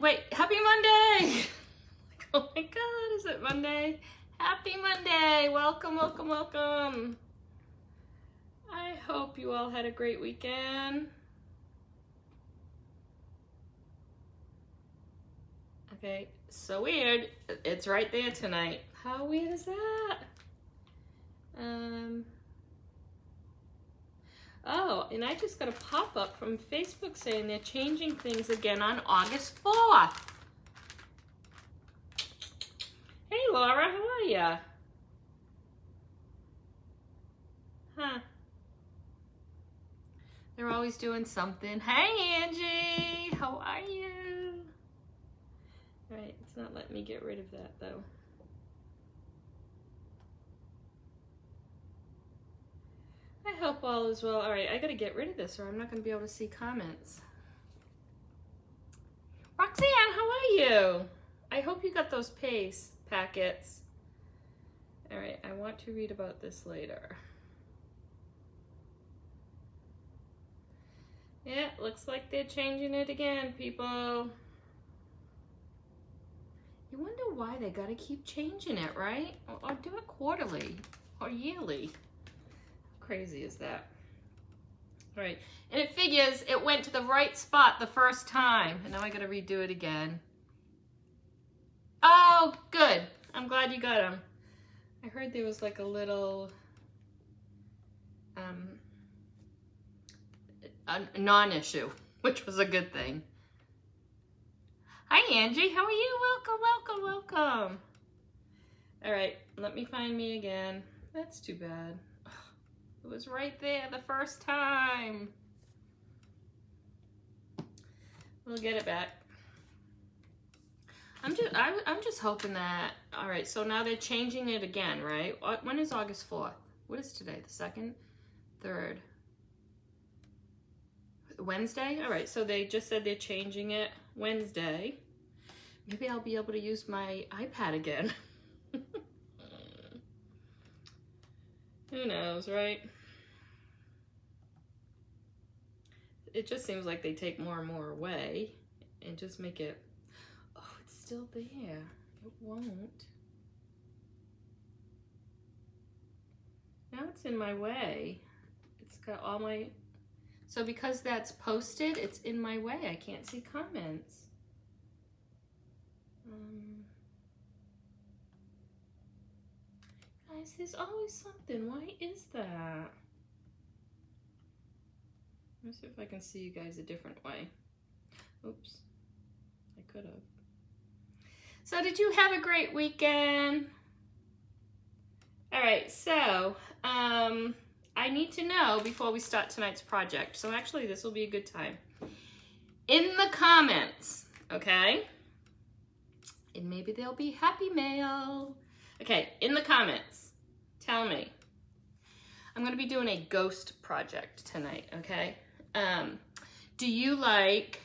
Wait, happy Monday! Oh my God, is it Monday? Happy Monday! Welcome, welcome, welcome. I hope you all had a great weekend. Okay, so weird. It's right there tonight. How weird is that? Oh, and I just got a pop-up from Facebook saying they're changing things again on August 4th. Hey Laura, how are ya? Huh. They're always doing something. Hey Angie, how are you? All right, it's not letting me get rid of that though. I hope all is well. All right, I gotta get rid of this or I'm not gonna be able to see comments. Roxanne, how are you? I hope you got those paste packets. All right, I want to read about this later. Yeah, looks like they're changing it again, people. You wonder why they gotta keep changing it, right? Or do it quarterly or yearly. How crazy is that? All right, and it figures it went to the right spot the first time, and now I gotta redo it again. Oh, good. I'm glad you got them. I heard there was like a little a non-issue, which was a good thing. Hi Angie, how are you? Welcome, welcome, welcome. All right, let me find me again. That's too bad. It was right there the first time. We'll get it back. I'm just hoping that, all right, so now they're changing it again, right? When is August 4th? What is today, the 2nd? 3rd? Wednesday? All right, so they just said they're changing it Wednesday. Maybe I'll be able to use my iPad again. Who knows, right? It just seems like they take more and more away and just make it, oh, it's still there. It won't. Now it's in my way. It's got all my, so because that's posted, it's in my way. I can't see comments. Guys, there's always something. Why is that? Let's see if I can see you guys a different way. Oops, I could have. So did you have a great weekend? All right, so I need to know before we start tonight's project. So actually this will be a good time. In the comments, okay? And maybe there'll be happy mail. Okay, in the comments, tell me. I'm gonna be doing a ghost project tonight, okay? Do you like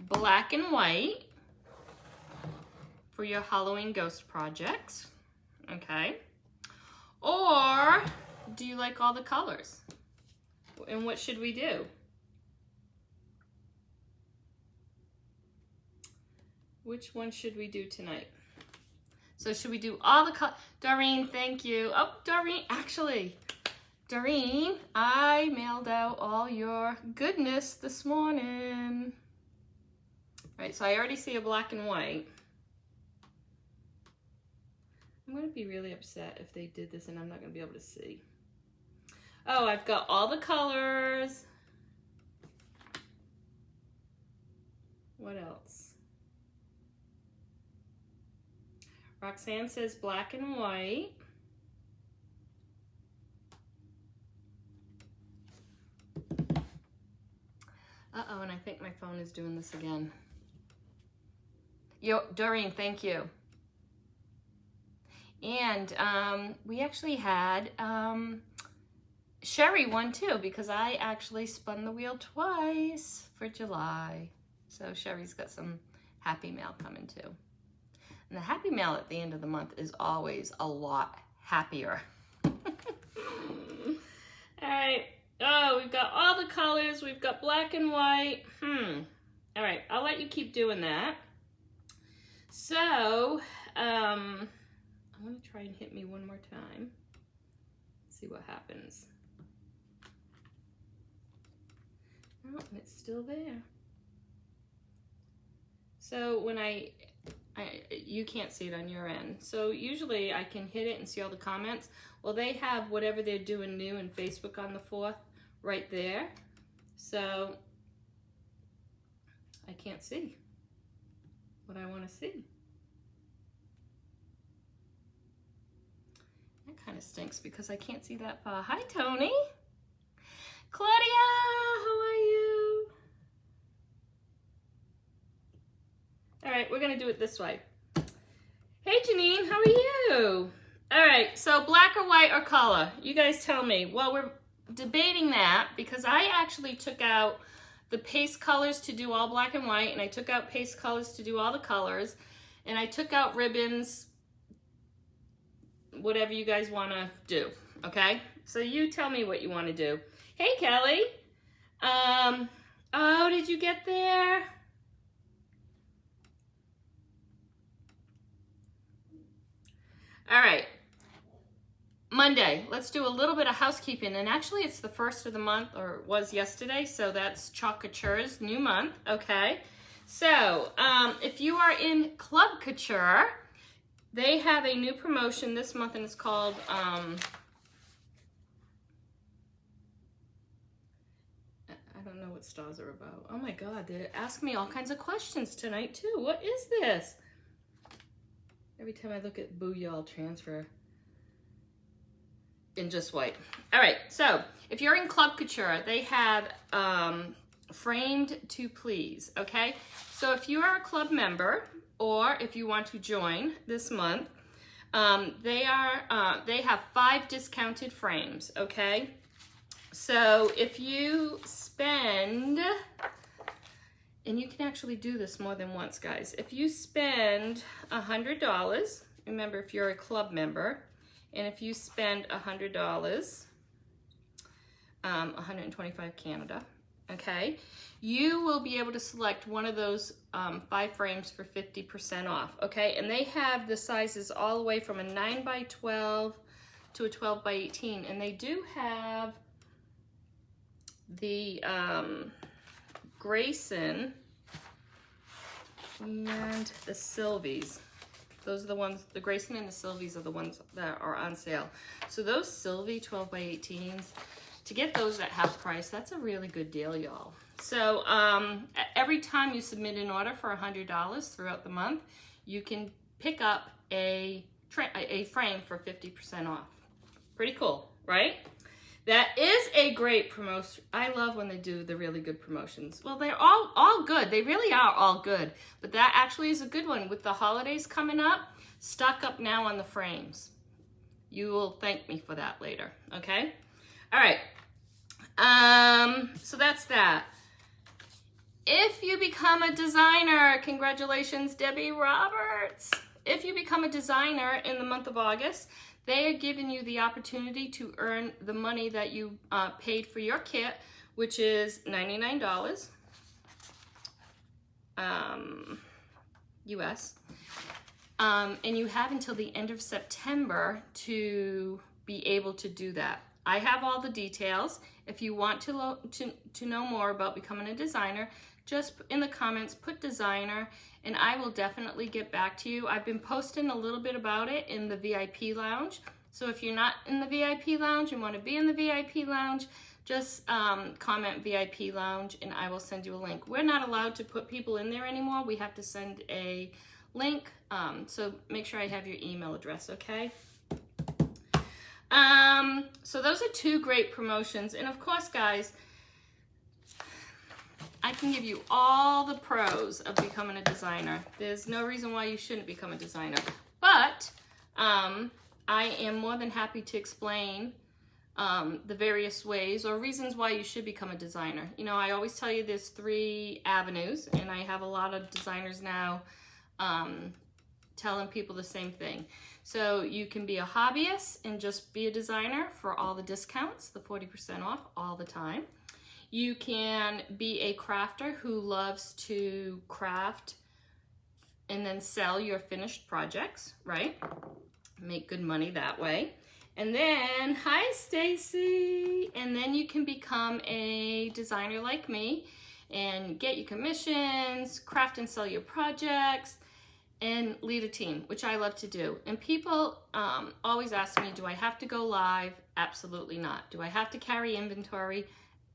black and white for your Halloween ghost projects, okay? Or do you like all the colors? And what should we do? Which one should we do tonight? So should we do all the colors? Doreen, thank you. Oh, Doreen, actually, Doreen, I mailed out all your goodness this morning. All right, so I already see a black and white. I'm gonna be really upset if they did this and I'm not gonna be able to see. Oh, I've got all the colors. What else? Roxanne says black and white. Uh-oh, and I think my phone is doing this again. Yo, Doreen, thank you. And we actually had Sherry won too, because I actually spun the wheel twice for July. So Sherry's got some happy mail coming too. And the happy mail at the end of the month is always a lot happier. All right. Oh, we've got all the colors. We've got black and white. All right, I'll let you keep doing that. So, I want to try and hit me one more time. See what happens. Oh, and it's still there. So when you can't see it on your end. So usually I can hit it and see all the comments. Well, they have whatever they're doing new in Facebook on the 4th right there. So I can't see what I want to see. That kind of stinks because I can't see that far. Hi, Tony. Claudia, how are you? All right, we're gonna do it this way. Hey, Janine, how are you? All right, so black or white or color? You guys tell me. Well, we're debating that because I actually took out the paste colors to do all black and white, and I took out paste colors to do all the colors, and I took out ribbons, whatever you guys wanna do, okay? So you tell me what you wanna do. Hey, Kelly. Oh, did you get there? All right. Monday, let's do a little bit of housekeeping. And actually, it's the 1st of the month, or it was yesterday, so that's Couture's new month, okay? So, if you are in Club Couture, they have a new promotion this month, and it's called... I don't know what stars are about. Oh my God, they're asking me all kinds of questions tonight too. What is this? Every time I look at BOO, y'all transfer in just white. All right, so if you're in Club Couture, they have framed to please, okay? So if you are a club member or if you want to join this month, they have 5 discounted frames, okay? So if you spend, and you can actually do this more than once, guys. If you spend $100, remember if you're a club member, and if you spend $100, 125 Canada, okay, you will be able to select one of those 5 frames for 50% off, okay? And they have the sizes all the way from a 9x12 to a 12x18, and they do have the Grayson and the Sylvies. Those are the ones, the Grayson and the Sylvies are the ones that are on sale. So those Sylvie 12x18s, to get those at half price, that's a really good deal, y'all. So every time you submit an order for $100 throughout the month, you can pick up a frame for 50% off. Pretty cool, right? That is a great promotion. I love when they do the really good promotions. Well, they're all good. They really are all good. But that actually is a good one. With the holidays coming up, stock up now on the frames. You will thank me for that later, okay? All right. So that's that. If you become a designer, congratulations, Debbie Roberts. If you become a designer in the month of August, they are giving you the opportunity to earn the money that you paid for your kit, which is $99 US. And you have until the end of September to be able to do that. I have all the details. If you want to know more about becoming a designer, just in the comments, put designer, and I will definitely get back to you. I've been posting a little bit about it in the VIP lounge. So if you're not in the VIP lounge and want to be in the VIP lounge, just comment VIP lounge and I will send you a link. We're not allowed to put people in there anymore. We have to send a link. So make sure I have your email address, okay? So those are 2 great promotions. And of course, guys, I can give you all the pros of becoming a designer. There's no reason why you shouldn't become a designer. But I am more than happy to explain the various ways or reasons why you should become a designer. You know, I always tell you there's 3 avenues, and I have a lot of designers now telling people the same thing. So you can be a hobbyist and just be a designer for all the discounts, the 40% off all the time. You can be a crafter who loves to craft and then sell your finished projects, right? Make good money that way. And then, hi Stacy, and then you can become a designer like me and get your commissions, craft and sell your projects, and lead a team, which I love to do. And people always ask me, do I have to go live? Absolutely not. Do I have to carry inventory?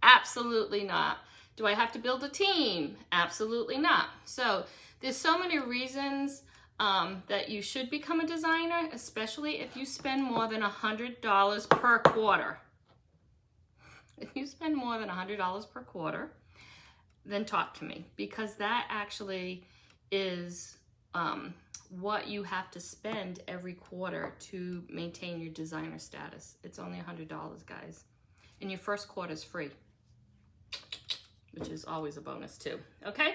Absolutely not. Do I have to build a team? Absolutely not. So there's so many reasons that you should become a designer, especially if you spend more than $100 per quarter. If you spend more than $100 per quarter, then talk to me, because that actually is what you have to spend every quarter to maintain your designer status. It's only $100, guys. And your first quarter is free, which is always a bonus too, okay?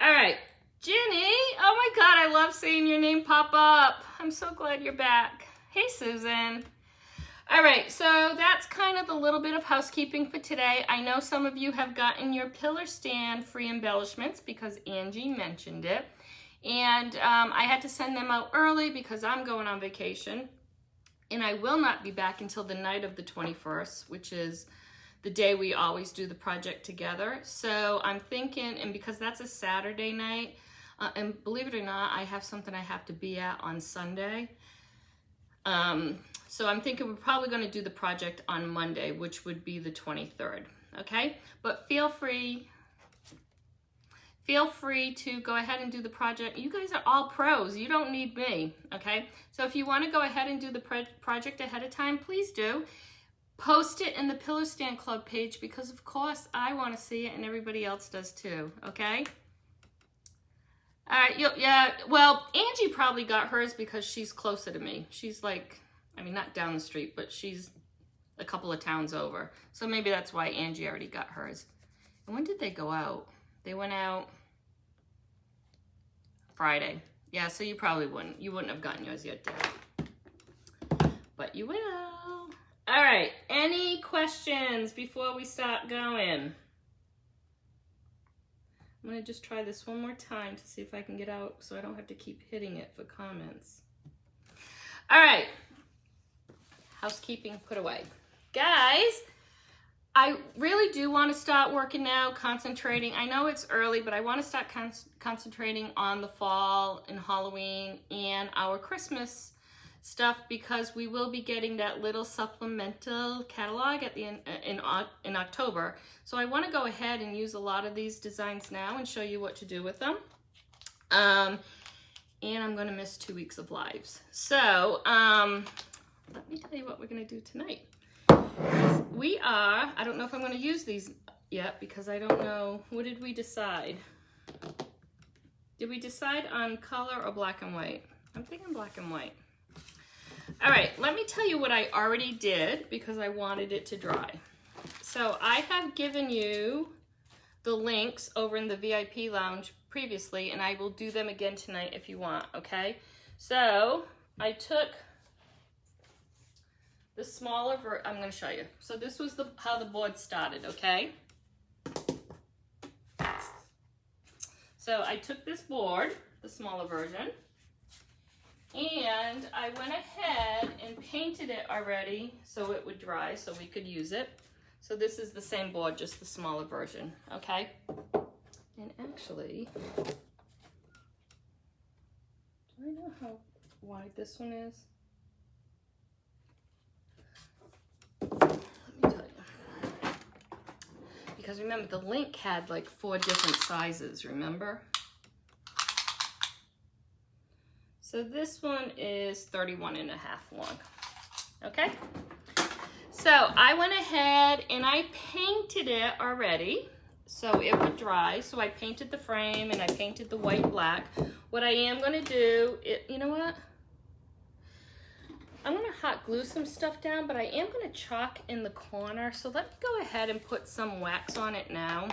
All right, Ginny, oh my God, I love seeing your name pop up. I'm so glad you're back. Hey, Susan. All right, so that's kind of a little bit of housekeeping for today. I know some of you have gotten your pillar stand free embellishments because Angie mentioned it. And I had to send them out early because I'm going on vacation. And I will not be back until the night of the 21st, which is the day we always do the project together. So I'm thinking, and because that's a Saturday night, and believe it or not, I have something I have to be at on Sunday. So I'm thinking we're probably going to do the project on Monday, which would be the 23rd, okay? But feel free to go ahead and do the project. You guys are all pros. You don't need me, okay? So if you want to go ahead and do the project ahead of time, please do. Post it in the Pillar Stand Club page because, of course, I want to see it and everybody else does too, okay? All right, yeah, well, Angie probably got hers because she's closer to me. She's like, I mean, not down the street, but she's a couple of towns over. So maybe that's why Angie already got hers. And when did they go out? They went out Friday. Yeah, so you probably wouldn't. You wouldn't have gotten yours yet, Dad. But you will. All right, any questions before we start going? I'm gonna just try this one more time to see if I can get out so I don't have to keep hitting it for comments. All right, housekeeping put away. Guys, I really do want to start working now, concentrating. I know it's early, but I want to start concentrating on the fall and Halloween and our Christmas stuff because we will be getting that little supplemental catalog at the end, in October. So I want to go ahead and use a lot of these designs now and show you what to do with them. And I'm going to miss 2 weeks of lives. So let me tell you what we're going to do tonight. We are, I don't know if I'm going to use these yet because I don't know, what did we decide? Did we decide on color or black and white? I'm thinking black and white. All right, let me tell you what I already did because I wanted it to dry. So I have given you the links over in the VIP lounge previously, and I will do them again tonight if you want, okay? So I took the smaller I'm going to show you. So this was how the board started, okay? So I took this board, the smaller version, and I went ahead and painted it already so it would dry so we could use it. So this is the same board, just the smaller version, okay? And actually, do I know how wide this one is? Let me tell you. Because remember, the link had like 4 different sizes, remember? So this one is 31.5 long, okay? So I went ahead and I painted it already so it would dry. So I painted the frame and I painted the white black. What I am gonna do, you know what? I'm gonna hot glue some stuff down, but I am gonna chalk in the corner. So let me go ahead and put some wax on it now.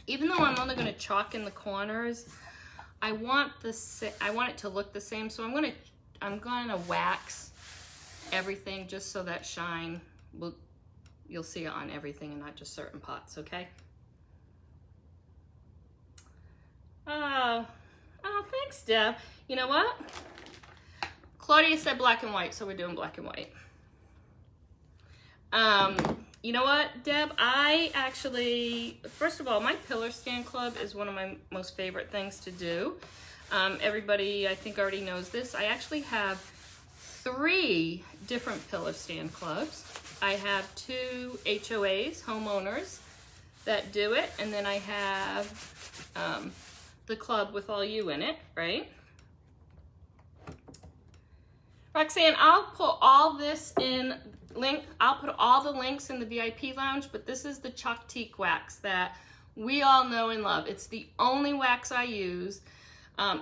Even though I'm only gonna chalk in the corners, I want it to look the same. So I'm gonna wax everything just so that shine will, you'll see it on everything and not just certain pots, okay? Oh, thanks, Deb. You know what? Claudia said black and white, so we're doing black and white. You know what, Deb? I actually, first of all, my pillar stand club is one of my most favorite things to do. Everybody, I think, already knows this. I actually have 3 different pillar stand clubs. I have 2 HOAs, homeowners, that do it, and then I have the club with all you in it, right? Roxanne, I'll put all this in I'll put all the links in the VIP lounge, but this is the Chalk Teak wax that we all know and love. It's the only wax I use.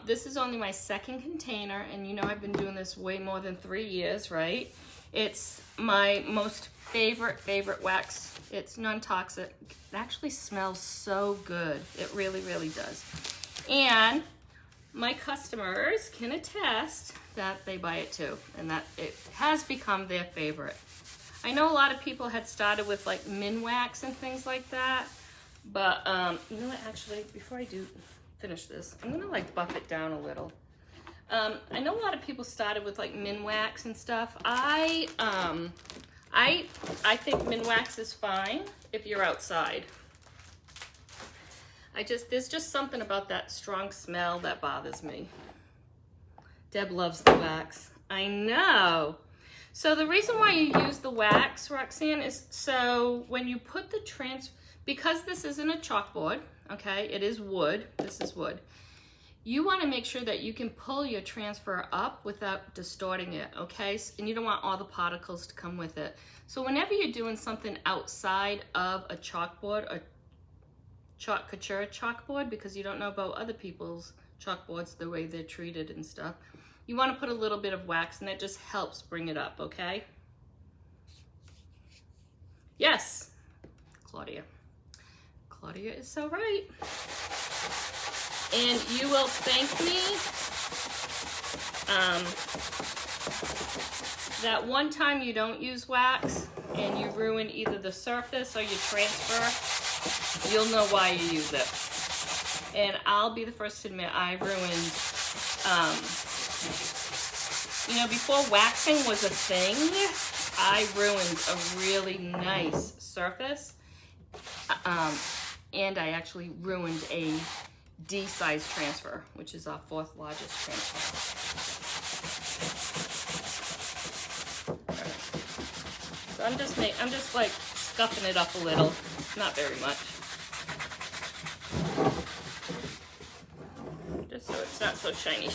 This is only my 2nd container, and you know I've been doing this way more than 3 years, right? It's my most favorite wax. It's non-toxic. It actually smells so good. It really, really does. And my customers can attest that they buy it too, and that it has become their favorite. I know a lot of people had started with like min wax and things like that, but you know what, actually, before I do finish this, I'm gonna like buff it down a little. I know a lot of people started with like min wax and stuff. I think min wax is fine if you're outside. There's just something about that strong smell that bothers me. Deb loves the wax. I know. So the reason why you use the wax, Roxanne, is so when you put the because this isn't a chalkboard, okay, it is wood, this is wood, you want to make sure that you can pull your transfer up without distorting it, okay? And you don't want all the particles to come with it. So whenever you're doing something outside of a chalkboard, a couture chalkboard, because you don't know about other people's chalkboards, the way they're treated and stuff, you want to put a little bit of wax, and that just helps bring it up, okay? Yes, Claudia. Claudia is so right. And you will thank me. That one time you don't use wax and you ruin either the surface or your transfer, you'll know why you use it. And I'll be the first to admit I ruined, you know, before waxing was a thing, I ruined a really nice surface. And I actually ruined a D size transfer, which is our 4th largest transfer. Right. So I'm just like scuffing it up a little, not very much. Just so it's not so shiny.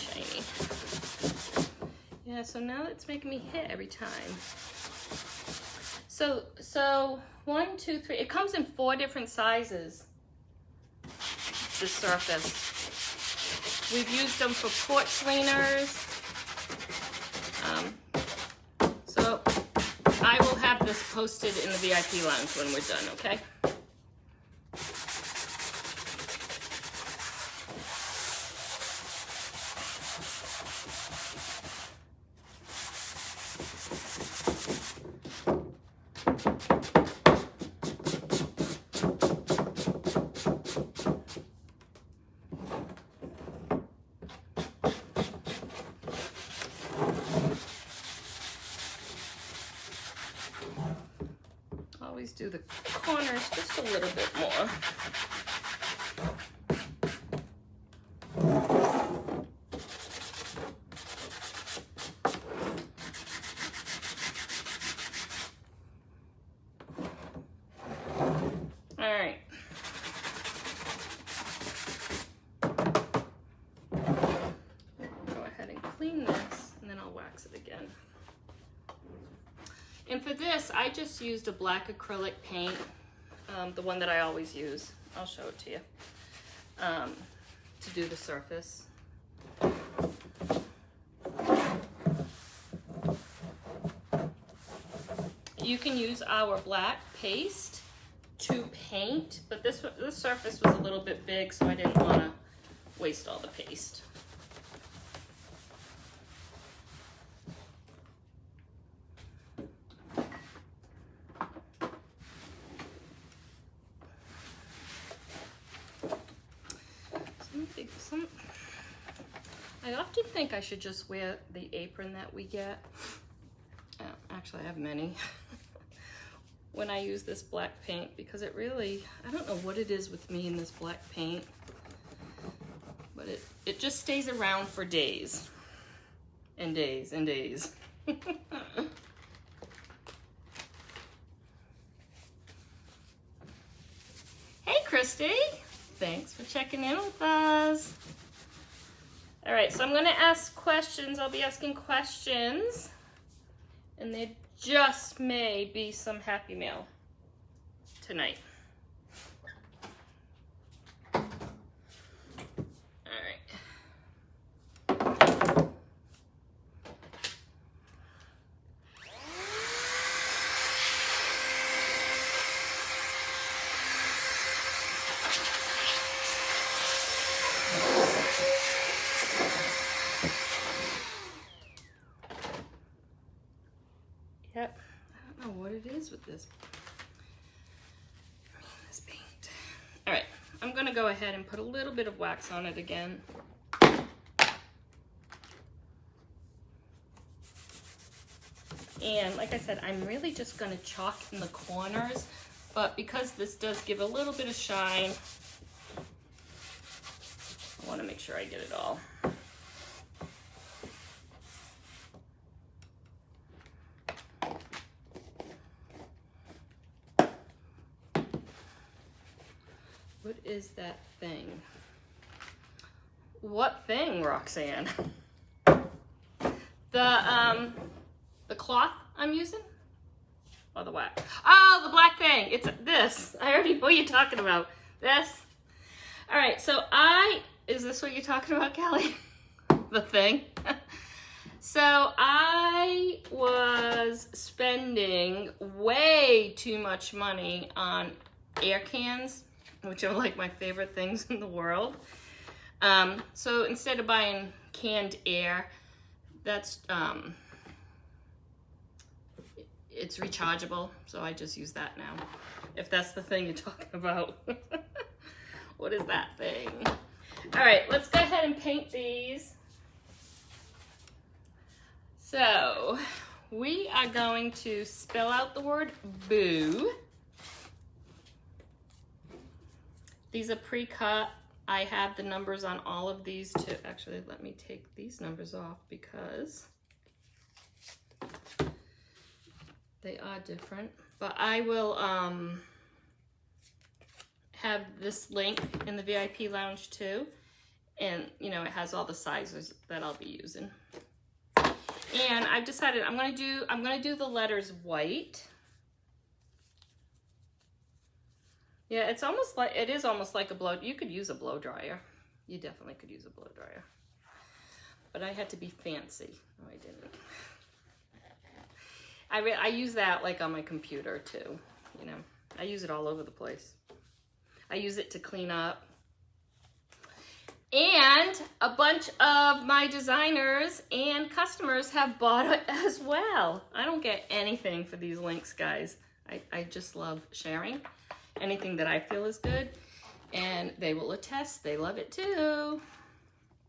Yeah, so now it's making me hit every time. So 1, 2, 3, it comes in 4 different sizes, the surface. We've used them for porch cleaners. So I will have this posted in the VIP lounge when we're done, okay? Always do the corners just a little bit more. All right. Go ahead and clean this, and then I'll wax it again. And for this, I just used a black acrylic paint, the one that I always use. I'll show it to you, to do the surface. You can use our black paste to paint, but this surface was a little bit big, so I didn't want to waste all the paste. I often think I should just wear the apron that we get. Actually, I have many. When I use this black paint, because it really, I don't know what it is with me and this black paint, but it just stays around for days and days and days. Hey, Christy. Thanks for checking in with us. All right, so I'm going to ask questions. I'll be asking questions, and there just may be some Happy Mail tonight. All right. Yep, I don't know what it is with this paint. All right, I'm gonna go ahead and put a little bit of wax on it again. And like I said, I'm really just gonna chalk in the corners, but because this does give a little bit of shine, I wanna make sure I get it all. What is that thing? What thing, Roxanne? The cloth I'm using? Or the wax? Oh, the black thing. It's this. I already know what you're talking about. This. All right, so is this what you're talking about, Kelly? The thing? So I was spending way too much money on air cans, which are like my favorite things in the world. So instead of buying canned air, that's it's rechargeable, so I just use that now. If that's the thing you're talking about. What is that thing? All right, let's go ahead and paint these. So we are going to spell out the word boo. These are pre-cut. I have the numbers on all of these too. Actually, let me take these numbers off because they are different. But I will have this link in the VIP lounge too. And you know, it has all the sizes that I'll be using. And I've decided I'm gonna do the letters white. Yeah, it is almost like a blow. You could use a blow dryer. You definitely could use a blow dryer. But I had to be fancy. No, I didn't. I use that like on my computer too. You know, I use it all over the place. I use it to clean up. And a bunch of my designers and customers have bought it as well. I don't get anything for these links, guys. I just love sharing anything that I feel is good, and they will attest they love it too.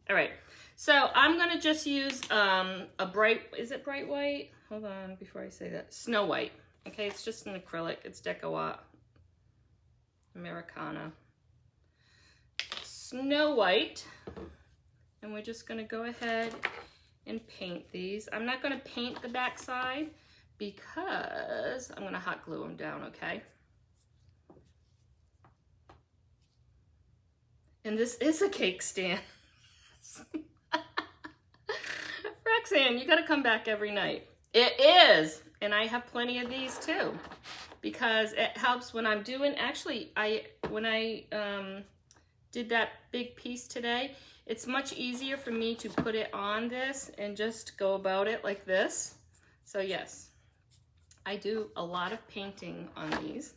All right, so I'm gonna just use a bright, is it bright white? Hold on, before I say that, Snow White. Okay, it's just an acrylic, it's Deco Art Americana. Snow White, and we're just gonna go ahead and paint these. I'm not gonna paint the back side because I'm gonna hot glue them down, okay? And this is a cake stand. Roxanne, you gotta come back every night. It is, and I have plenty of these too, because it helps when I'm doing, actually, when I did that big piece today, it's much easier for me to put it on this and just go about it like this. So yes, I do a lot of painting on these.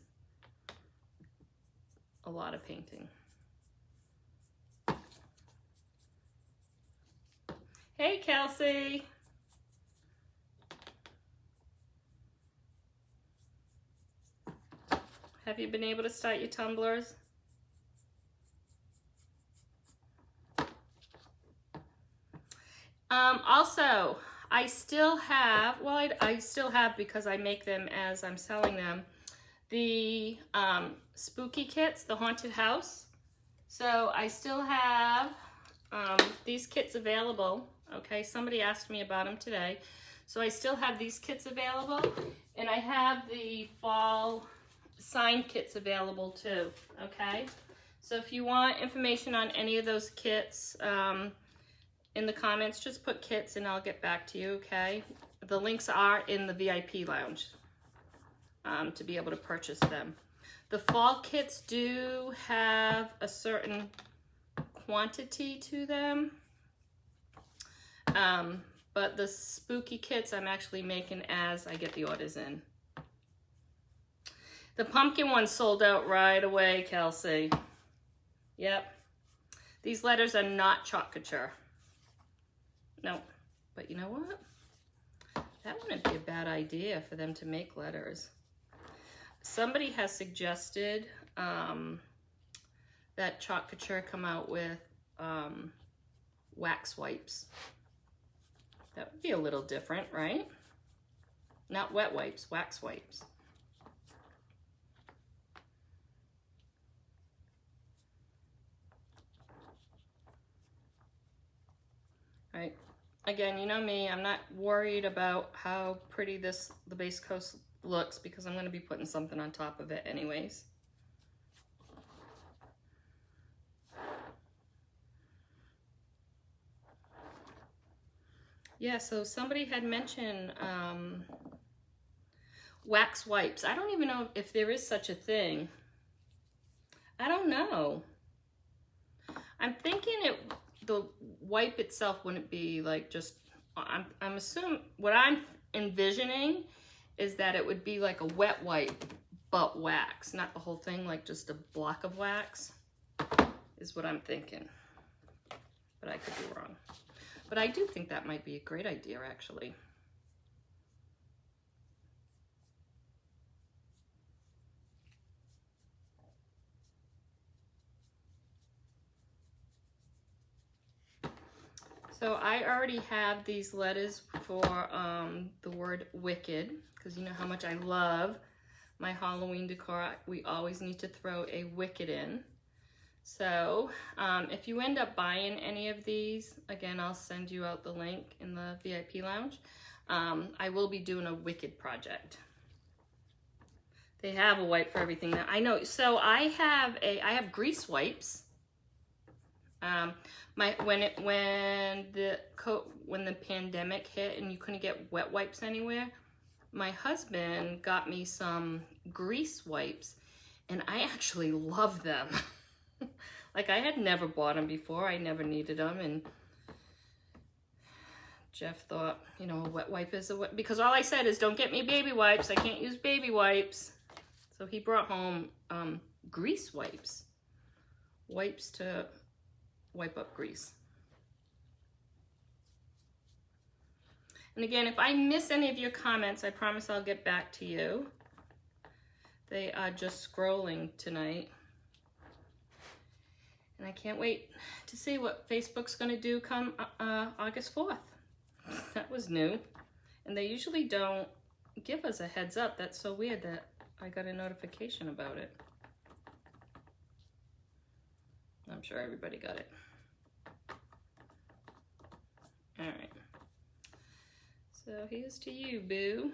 A lot of painting. Hey, Kelsey. Have you been able to start your tumblers? Also, I still have, well, I still have because I make them as I'm selling them, the spooky kits, the haunted house. So I still have these kits available. Okay, somebody asked me about them today. So I still have these kits available, and I have the fall sign kits available too, okay? So if you want information on any of those kits, in the comments, just put kits and I'll get back to you, okay? The links are in the VIP lounge to be able to purchase them. The fall kits do have a certain quantity to them, but the spooky kits I'm actually making as I get the orders in. The pumpkin one sold out right away, Kelsey. Yep. These letters are not chalk couture. No, but you know what? That wouldn't be a bad idea for them to make letters. Somebody has suggested that chalk couture come out with wax wipes. That would be a little different, right? Not wet wipes, wax wipes. Right. Again, you know me, I'm not worried about how pretty the base coat looks because I'm going to be putting something on top of it anyways. Yeah, so somebody had mentioned wax wipes. I don't even know if there is such a thing. I don't know. I'm thinking the wipe itself wouldn't be like just, I'm assuming, what I'm envisioning is that it would be like a wet wipe, but wax, not the whole thing, like just a block of wax is what I'm thinking. But I could be wrong. But I do think that might be a great idea, actually. So I already have these letters for the word wicked, because you know how much I love my Halloween decor. We always need to throw a wicked in. So if you end up buying any of these, again, I'll send you out the link in the VIP lounge. I will be doing a wicked project. They have a wipe for everything now. I know. So I have grease wipes. When the pandemic hit and you couldn't get wet wipes anywhere, my husband got me some grease wipes, and I actually love them. Like, I had never bought them before. I never needed them, and Jeff thought, you know, a wet wipe is a wet, because all I said is, don't get me baby wipes. I can't use baby wipes. So he brought home grease wipes. Wipes to wipe up grease. And again, if I miss any of your comments, I promise I'll get back to you. They are just scrolling tonight. And I can't wait to see what Facebook's going to do come August 4th. That was new. And they usually don't give us a heads up. That's so weird that I got a notification about it. I'm sure everybody got it. All right. So here's to you, Boo.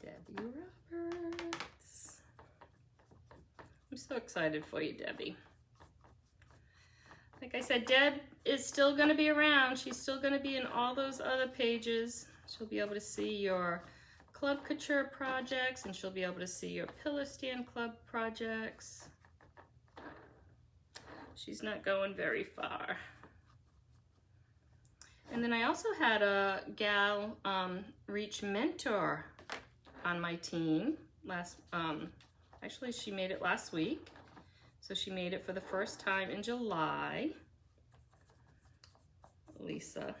Debbie Roberts. I'm so excited for you, Debbie. Like I said, Deb is still going to be around. She's still going to be in all those other pages. She'll be able to see your Club Couture projects, and she'll be able to see your Pillow Stand Club projects. She's not going very far. And then I also had a gal reach mentor on my team actually she made it last week. So she made it for the first time in July. Lisa.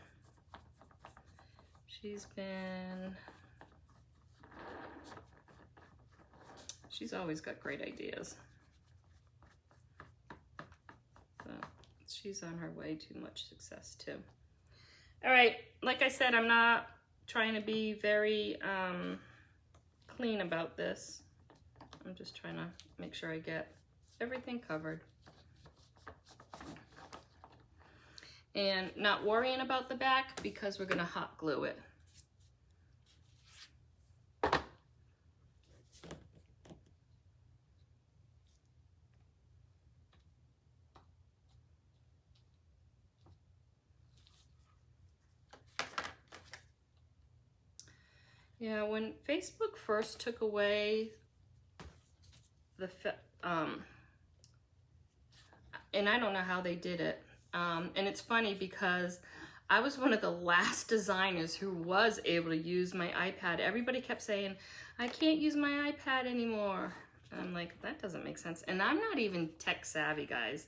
She's always got great ideas. So she's on her way to much success too. All right, like I said, I'm not trying to be very clean about this. I'm just trying to make sure I get everything covered. And not worrying about the back because we're gonna hot glue it. Yeah, when Facebook first took away the, and I don't know how they did it. And it's funny because I was one of the last designers who was able to use my iPad. Everybody kept saying, I can't use my iPad anymore. And I'm like, that doesn't make sense. And I'm not even tech savvy, guys.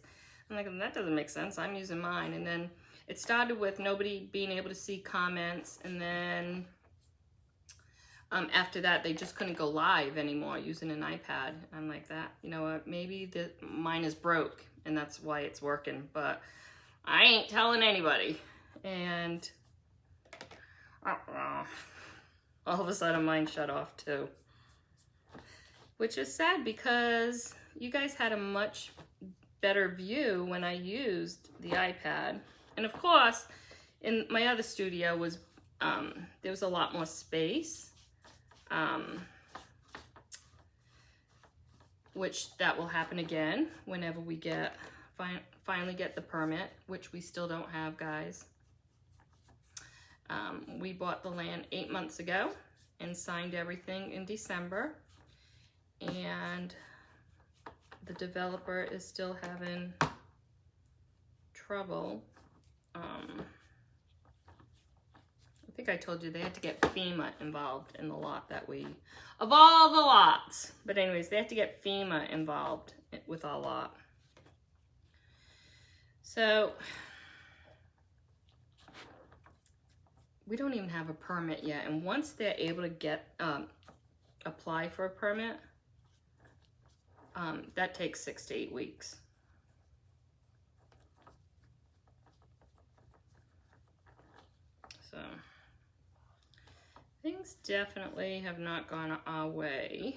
I'm like, that doesn't make sense. I'm using mine. And then it started with nobody being able to see comments. And then after that, they just couldn't go live anymore using an iPad. I'm like, that, you know what, maybe mine is broke and that's why it's working, but I ain't telling anybody. And all of a sudden mine shut off too. Which is sad because you guys had a much better view when I used the iPad. And of course, in my other studio was, there was a lot more space. Which that will happen again whenever we get finally get the permit, which we still don't have, guys. We bought the land 8 months ago and signed everything in December, and the developer is still having trouble. I think I told you they had to get FEMA involved in the lot that we, of all the lots. But anyways, they had to get FEMA involved with our lot. So we don't even have a permit yet. And once they're able to get, apply for a permit, that takes 6 to 8 weeks. So things definitely have not gone our way.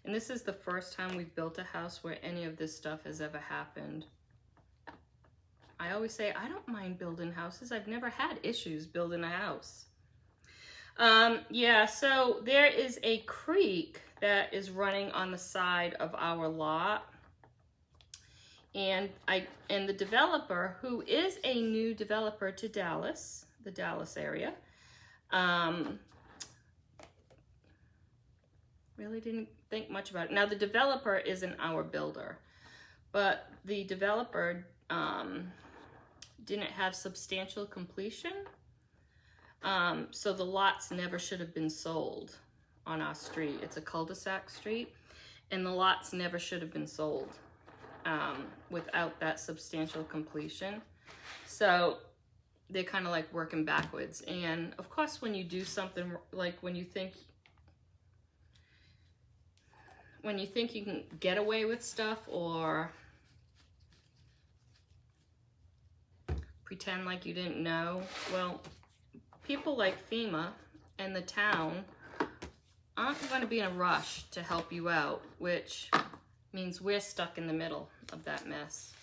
And this is the first time we've built a house where any of this stuff has ever happened. I always say, I don't mind building houses. I've never had issues building a house. Yeah, so there is a creek that is running on the side of our lot. And the developer, who is a new developer to Dallas, the Dallas area, really didn't think much about it. Now the developer isn't our builder, but the developer didn't have substantial completion. So the lots never should have been sold on our street. It's a cul-de-sac street, and the lots never should have been sold without that substantial completion. So they're kind of like working backwards. And of course, when you do something like when you think you can get away with stuff or pretend like you didn't know, well, people like FEMA and the town aren't going to be in a rush to help you out, which means we're stuck in the middle of that mess.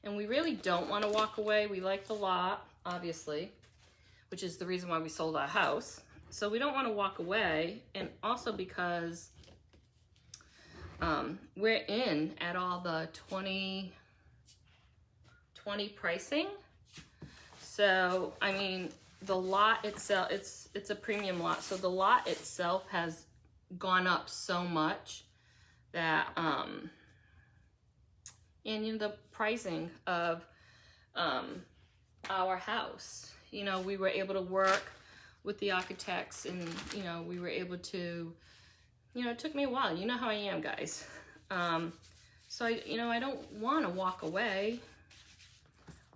And we really don't want to walk away. We like the lot, obviously, which is the reason why we sold our house. So we don't want to walk away, and also because we're in at all the 2020 pricing. So, I mean, the lot itself, it's a premium lot. So the lot itself has gone up so much that, and you know, the pricing of our house, you know, we were able to work with the architects, and, you know, we were able to, you know, it took me a while. You know how I am, guys. So I don't want to walk away.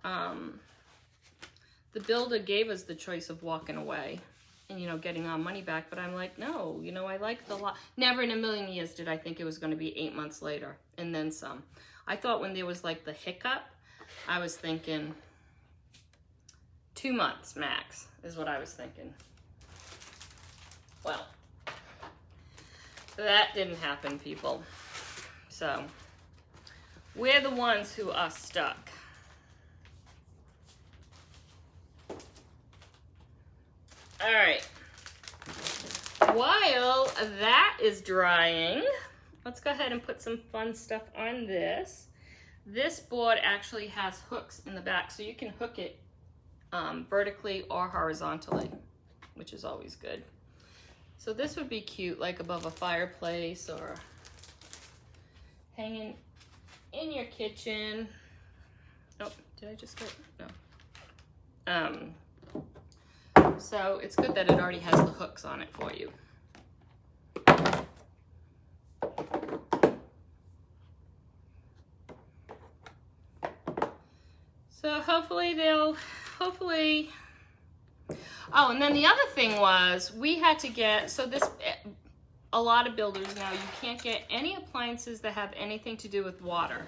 the builder gave us the choice of walking away and, you know, getting our money back. But I'm like, no, you know, I like the lot. Never in a million years did I think it was going to be 8 months later and then some. I thought when there was like the hiccup, I was thinking 2 months max is what I was thinking. Well, that didn't happen, people. So we're the ones who are stuck. All right. While that is drying, let's go ahead and put some fun stuff on this. This board actually has hooks in the back, so you can hook it vertically or horizontally, which is always good. So this would be cute, like above a fireplace or hanging in your kitchen. Oh, did I just get, no. So it's good that it already has the hooks on it for you. So hopefully oh, and then the other thing was we had to get, so this, a lot of builders now, you can't get any appliances that have anything to do with water.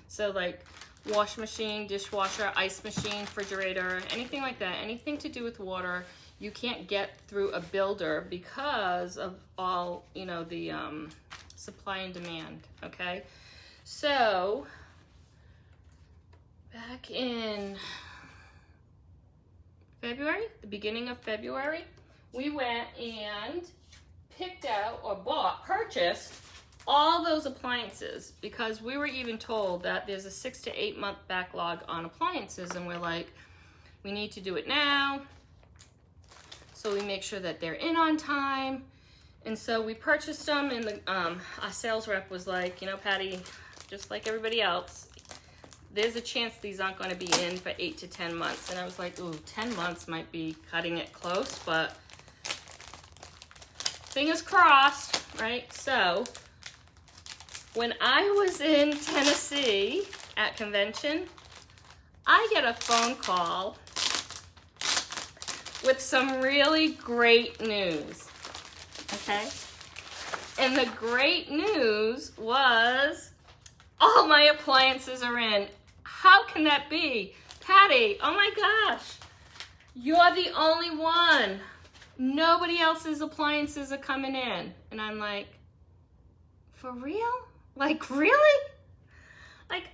So like washing machine, dishwasher, ice machine, refrigerator, anything like that, anything to do with water, you can't get through a builder because of all, you know, the supply and demand, okay? So back in February, the beginning of February, we went and picked out or purchased all those appliances because we were even told that there's a 6 to 8 month backlog on appliances, and we're like, we need to do it now. So we make sure that they're in on time. And so we purchased them, and our sales rep was like, you know, Patty, just like everybody else, there's a chance these aren't going to be in for 8 to 10 months. And I was like, ooh, 10 months might be cutting it close, but fingers crossed, right? So when I was in Tennessee at convention, I get a phone call with some really great news, okay? And the great news was all my appliances are in. How can that be? Patty, oh my gosh, you're the only one. Nobody else's appliances are coming in. And I'm like, for real? Like, really? Like,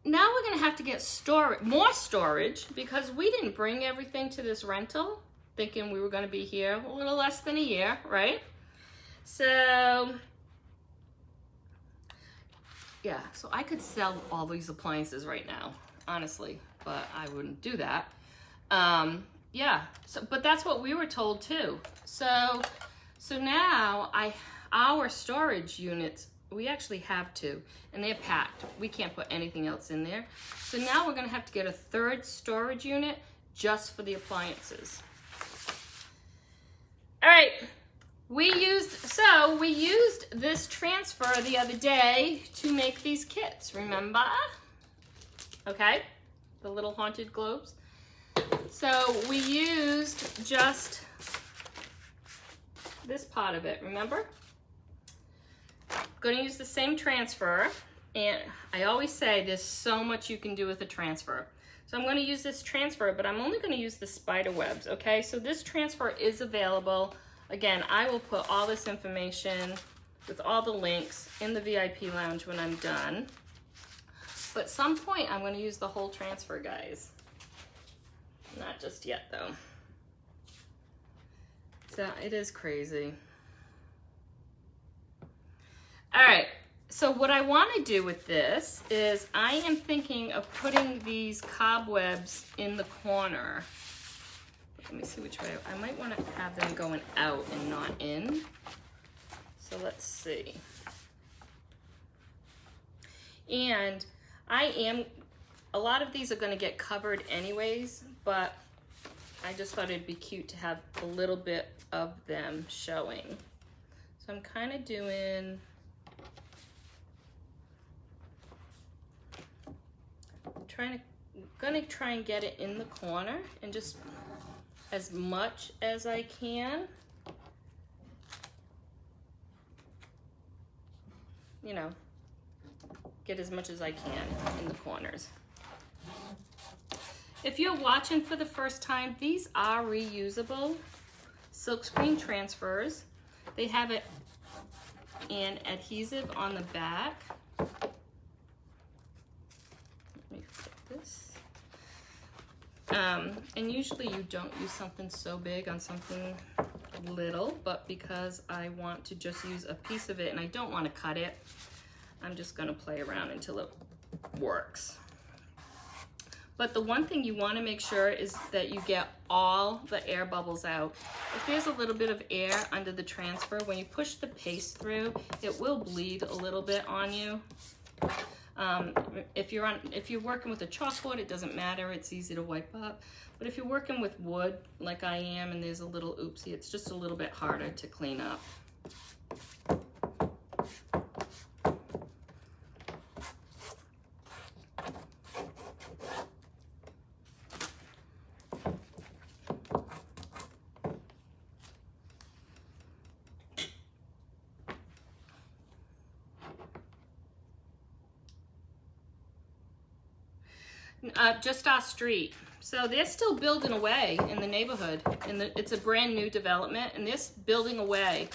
now we're gonna have to get more storage because we didn't bring everything to this rental thinking we were gonna be here a little less than a year, right? So, yeah, so I could sell all these appliances right now, honestly, but I wouldn't do that. Yeah, so, but that's what we were told too. So now our storage units, we actually have two, and they're packed. We can't put anything else in there. So now we're gonna have to get a third storage unit just for the appliances. All right, we used this transfer the other day to make these kits, remember? Okay, the little haunted globes. So we used just this part of it, remember? Going to use the same transfer, and I always say there's so much you can do with a transfer. So I'm going to use this transfer, but I'm only going to use the spider webs, okay? So this transfer is available. Again, I will put all this information with all the links in the VIP lounge when I'm done. But at some point, I'm going to use the whole transfer, guys. Not just yet, though. So it is crazy. All right, so what I want to do with this is I am thinking of putting these cobwebs in the corner. Let me see which way. I might want to have them going out and not in. So let's see. And a lot of these are going to get covered anyways, but I just thought it'd be cute to have a little bit of them showing. So I'm kind of gonna try and get it in the corner and just as much as I can. You know, get as much as I can in the corners. If you're watching for the first time, these are reusable silkscreen transfers. They have an adhesive on the back. Let me flip this. And usually you don't use something so big on something little, but because I want to just use a piece of it and I don't want to cut it, I'm just going to play around until it works. But the one thing you want to make sure is that you get all the air bubbles out. If there's a little bit of air under the transfer, when you push the paste through, it will bleed a little bit on you. If you're working with a chalkboard, it doesn't matter, it's easy to wipe up. But if you're working with wood, like I am, and there's a little oopsie, it's just a little bit harder to clean up. Just our street. So they're still building away in the neighborhood, and it's a brand new development, and they're building away.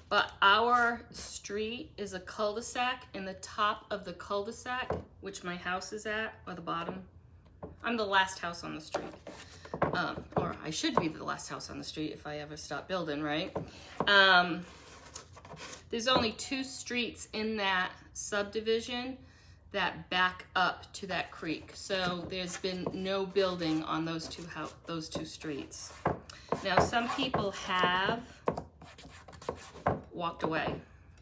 But our street is a cul-de-sac, and the top of the cul-de-sac, which my house is at, or the bottom, I'm the last house on the street. Or I should be the last house on the street if I ever stop building, right? There's only 2 streets in that subdivision that back up to that creek. So there's been no building on those two streets. Now some people have walked away.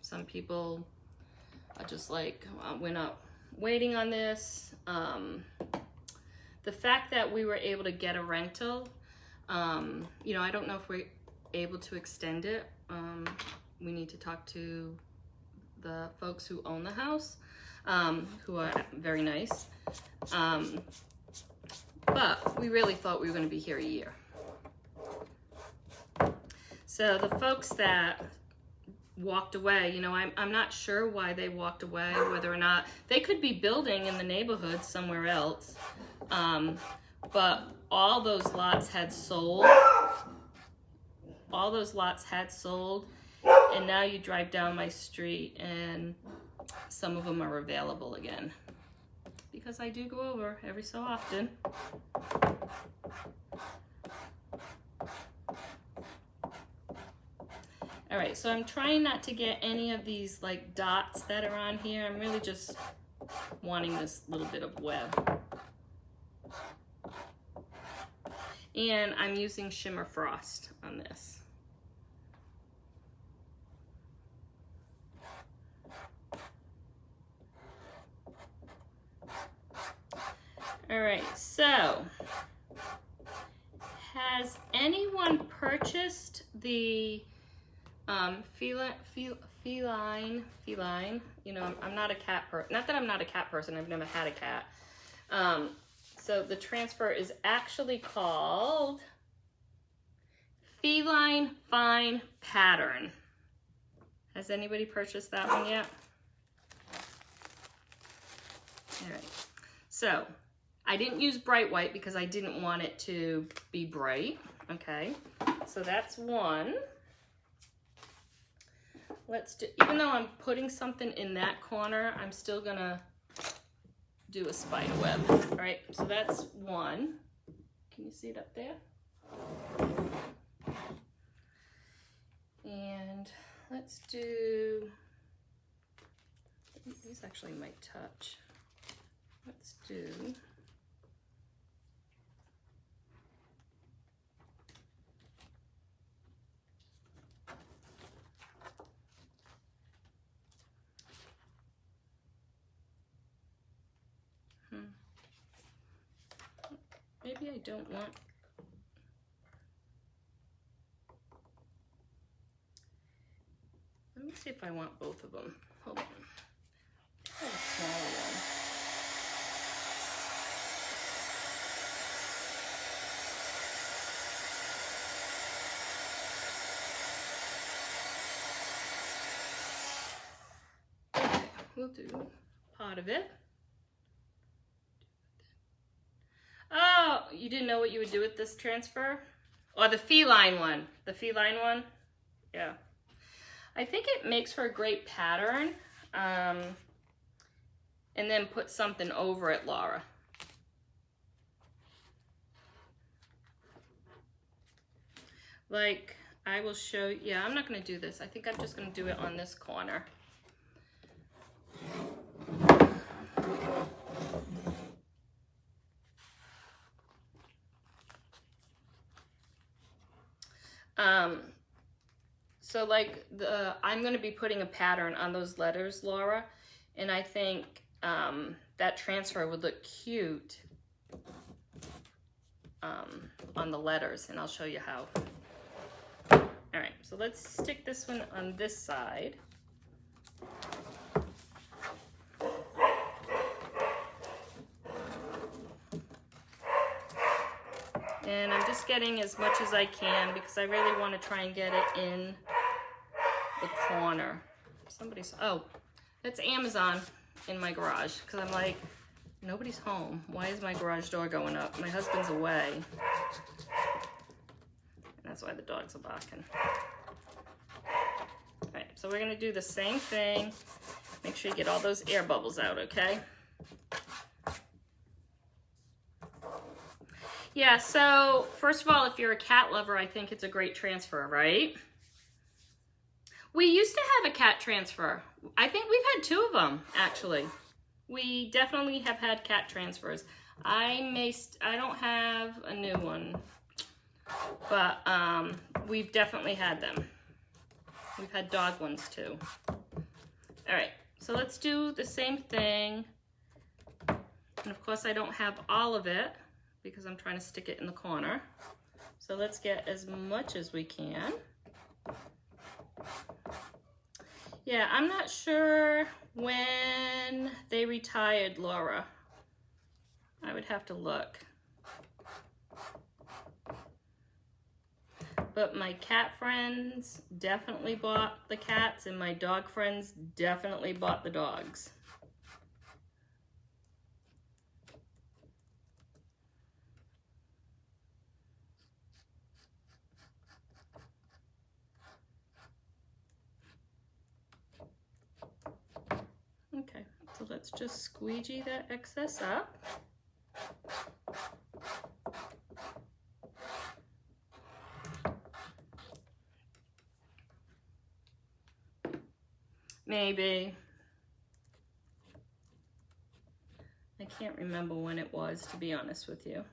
Some people are just like, we're not waiting on this. The fact that we were able to get a rental, you know, I don't know if we're able to extend it. We need to talk to the folks who own the house. Who are very nice. But we really thought we were going to be here a year. So the folks that walked away, you know, I'm not sure why they walked away, whether or not they could be building in the neighborhood somewhere else. But all those lots had sold. All those lots had sold. And now you drive down my street and some of them are available again, because I do go over every so often. All right, so I'm trying not to get any of these like dots that are on here. I'm really just wanting this little bit of web. And I'm using Shimmer Frost on this. All right, so has anyone purchased the feline, you know, I'm not a cat person, not that I'm not a cat person, I've never had a cat. So the transfer is actually called Feline Fine Pattern. Has anybody purchased that one yet? All right, so I didn't use bright white because I didn't want it to be bright. Okay, so that's one. Let's do, even though I'm putting something in that corner, I'm still gonna do a spider web. All right, so that's one. Can you see it up there? And let's do, these actually might touch. Let's do, maybe I don't want, let me see if I want both of them. Hold on. A smaller one. we'll do part of it. Oh, you didn't know what you would do with this transfer? Or the feline one. The feline one? Yeah. I think it makes for a great pattern. And then put something over it, Laura. Like, I will show you. Yeah, I'm not going to do this. I think I'm just going to do it on this corner. So like I'm going to be putting a pattern on those letters, Laura, and I think that transfer would look cute on the letters, and I'll show you how. All right, so let's stick this one on this side. And I'm just getting as much as I can because I really want to try and get it in the corner. Somebody's, oh, that's Amazon in my garage because I'm like, nobody's home. Why is my garage door going up? My husband's away. And that's why the dogs are barking. All right, so we're gonna do the same thing. Make sure you get all those air bubbles out, okay? Yeah, so first of all, if you're a cat lover, I think it's a great transfer, right? We used to have a cat transfer. I think we've had 2 of them, actually. We definitely have had cat transfers. I don't have a new one, but we've definitely had them. We've had dog ones too. All right, so let's do the same thing. And of course, I don't have all of it because I'm trying to stick it in the corner. So let's get as much as we can. Yeah, I'm not sure when they retired, Laura. I would have to look. But my cat friends definitely bought the cats, and my dog friends definitely bought the dogs. Okay, so let's just squeegee that excess up. Maybe. I can't remember when it was, to be honest with you.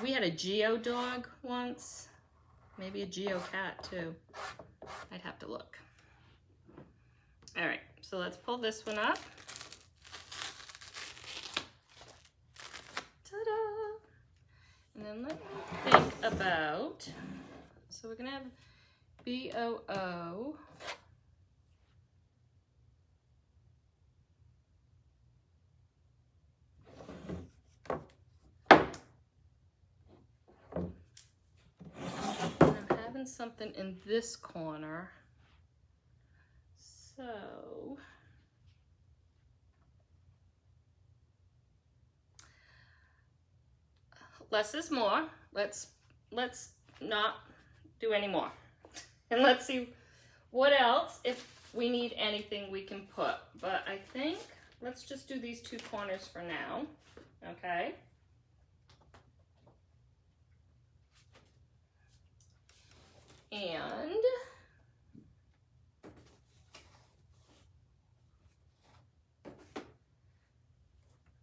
We had a Geo dog once. Maybe a Geo cat too. I'd have to look. All right, so let's pull this one up. Ta-da! And then let me think about, so we're gonna have BOO. And I'm having something in this corner. So less is more. Let's not do any more. And let's see what else, if we need anything we can put. But I think let's just do these 2 corners for now. Okay. And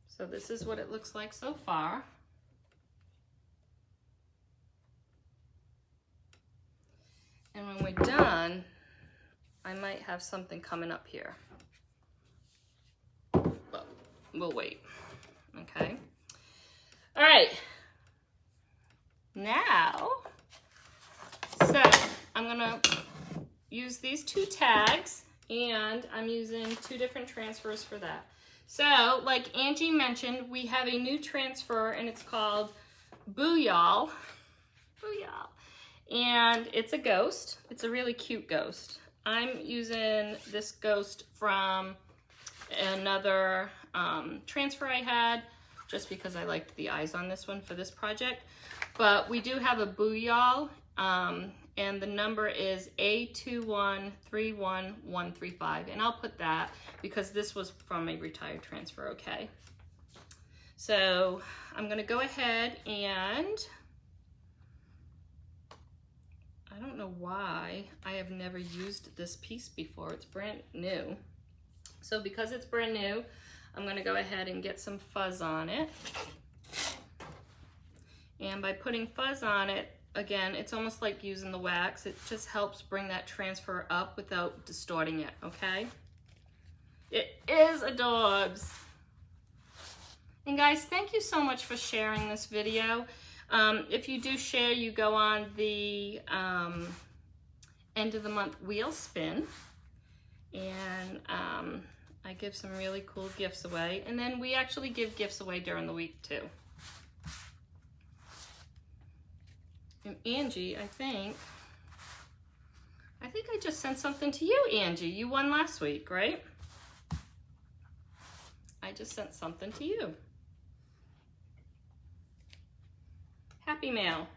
so this is what it looks like so far. And when we're done, I might have something coming up here. But we'll wait. Okay. All right. Now, so I'm gonna use these 2 tags, and I'm using 2 different transfers for that. So, like Angie mentioned, we have a new transfer, and it's called Boo Y'all. And it's a ghost. It's a really cute ghost. I'm using this ghost from another transfer I had, just because I liked the eyes on this one for this project. But we do have a BOO, y'all, and the number is A2131135, and I'll put that because this was from a retired transfer, okay? So I'm gonna go ahead and, I don't know why I have never used this piece before. It's brand new. So because it's brand new, I'm gonna go ahead and get some fuzz on it. And by putting fuzz on it, again, it's almost like using the wax. It just helps bring that transfer up without distorting it, okay? It is adorbs. And guys, thank you so much for sharing this video. If you do share, you go on the end of the month wheel spin, and I give some really cool gifts away. And then we actually give gifts away during the week too. And Angie, I think I just sent something to you, Angie. You won last week, right? I just sent something to you. Happy mail.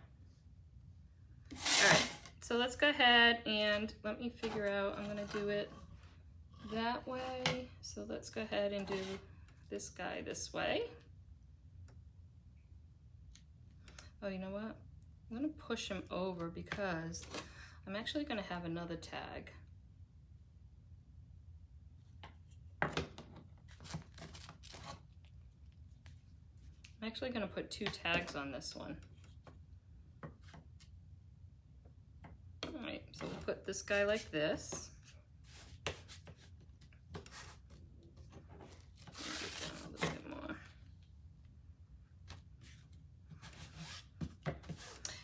All right, so let's go ahead and let me figure out, I'm gonna do it that way. So let's go ahead and do this guy this way. Oh, you know what? I'm gonna push him over because I'm actually gonna have another tag. I'm actually gonna put 2 tags on this one. All right, so we'll put this guy like this. Get down a little bit more.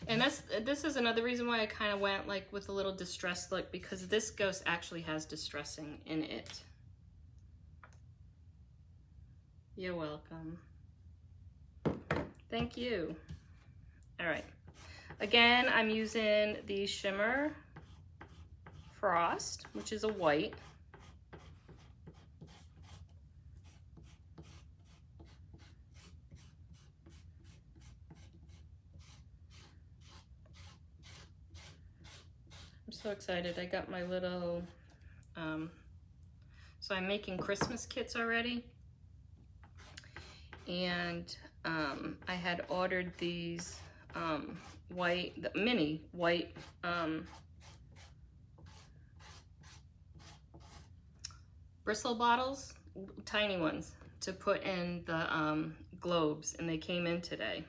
And this is another reason why I kind of went like with a little distressed look, because this ghost actually has distressing in it. You're welcome. Thank you. All right. Again, I'm using the Shimmer Frost, which is a white. I'm so excited. I got my little, so I'm making Christmas kits already. And I had ordered these the mini white bristle bottles, tiny ones, to put in the globes, and they came in today.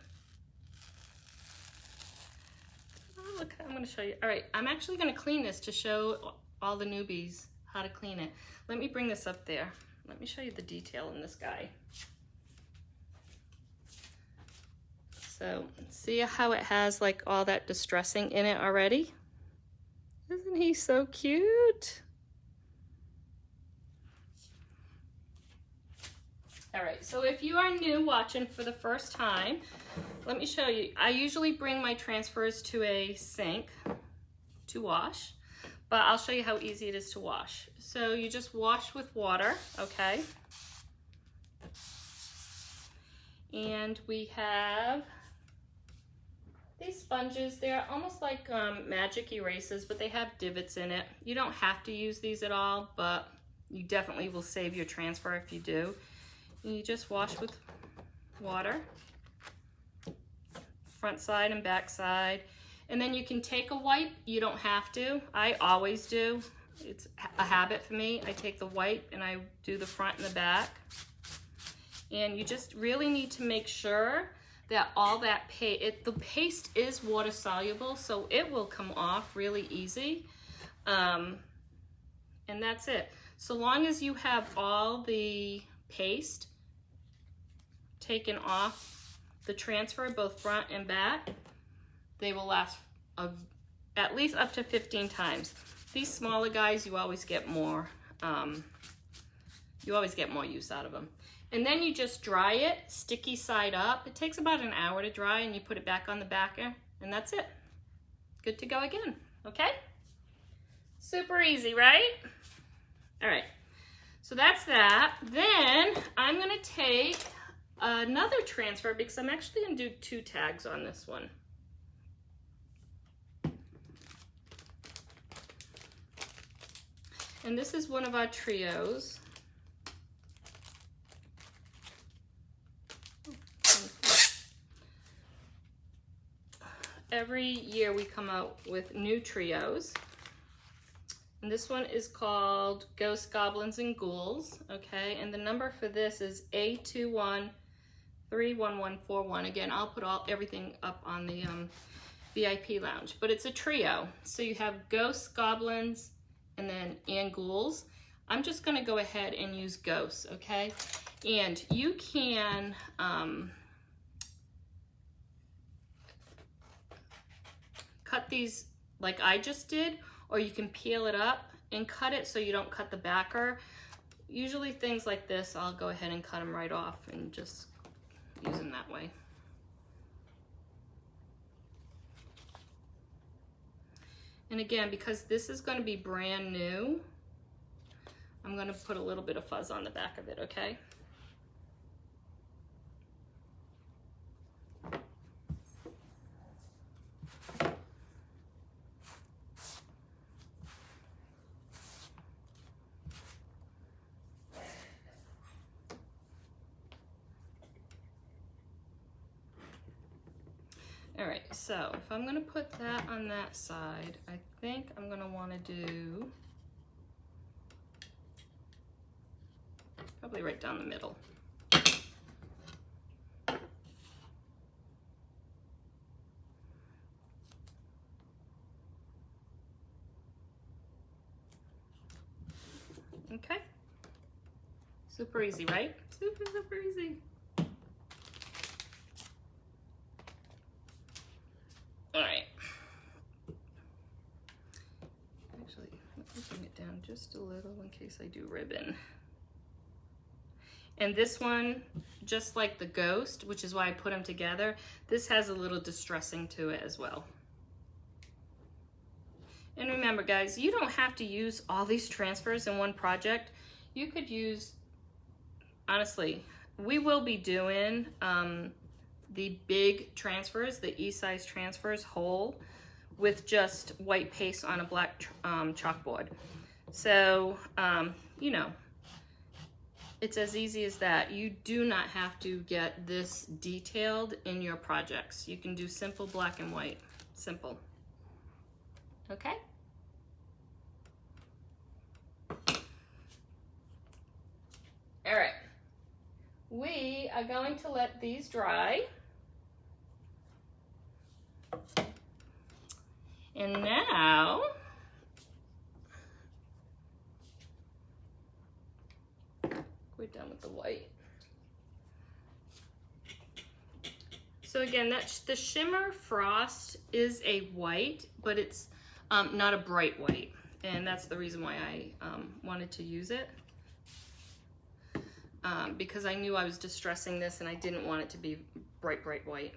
Oh, look, I'm gonna show you. All right, I'm actually gonna clean this to show all the newbies how to clean it. Let me bring this up there. Let me show you the detail in this guy. So see how it has like all that distressing in it already? Isn't he so cute? All right, so if you are new watching for the first time, let me show you. I usually bring my transfers to a sink to wash, but I'll show you how easy it is to wash. So you just wash with water, okay? And we have these sponges. They're almost like magic erasers, but they have divots in it. You don't have to use these at all, but you definitely will save your transfer if you do. And you just wash with water, front side and back side. And then you can take a wipe. You don't have to. I always do. It's a habit for me. I take the wipe and I do the front and the back. And you just really need to make sure that all that the paste is water soluble, so it will come off really easy. And that's it. So long as you have all the paste taken off the transfer, both front and back, they will last at least up to 15 times. These smaller guys, you always get more use out of them. And then you just dry it, sticky side up. It takes about an hour to dry, and you put it back on the backer, and that's it. Good to go again, okay? Super easy, right? All right, so that's that. Then I'm gonna take another transfer because I'm actually gonna do 2 tags on this one. And this is one of our trios. Every year we come out with new trios. And this one is called Ghosts, Goblins, and Ghouls, okay? And the number for this is A21-31141. Again, I'll put everything up on the VIP lounge, but it's a trio. So you have Ghosts, Goblins, and Ghouls. I'm just gonna go ahead and use Ghosts, okay? And you can, cut these like I just did, or you can peel it up and cut it so you don't cut the backer. Usually things like this, I'll go ahead and cut them right off and just use them that way. And again, because this is going to be brand new, I'm going to put a little bit of fuzz on the back of it, okay? All right, so if I'm gonna put that on that side, I think I'm gonna wanna do probably right down the middle. Okay, super easy, right? Super, super easy. All right. Actually, let me bring it down just a little in case I do ribbon. And this one, just like the Ghost, which is why I put them together, this has a little distressing to it as well. And remember, guys, you don't have to use all these transfers in one project. You could use, honestly, we will be doing the big transfers, the E-size transfers whole, with just white paste on a black chalkboard. So, you know, it's as easy as that. You do not have to get this detailed in your projects. You can do simple black and white, simple. Okay? All right. We are going to let these dry. And now, we're done with the white. So again, the shimmer frost is a white, but it's not a bright white. And that's the reason why I wanted to use it. Because I knew I was distressing this and I didn't want it to be bright, bright white.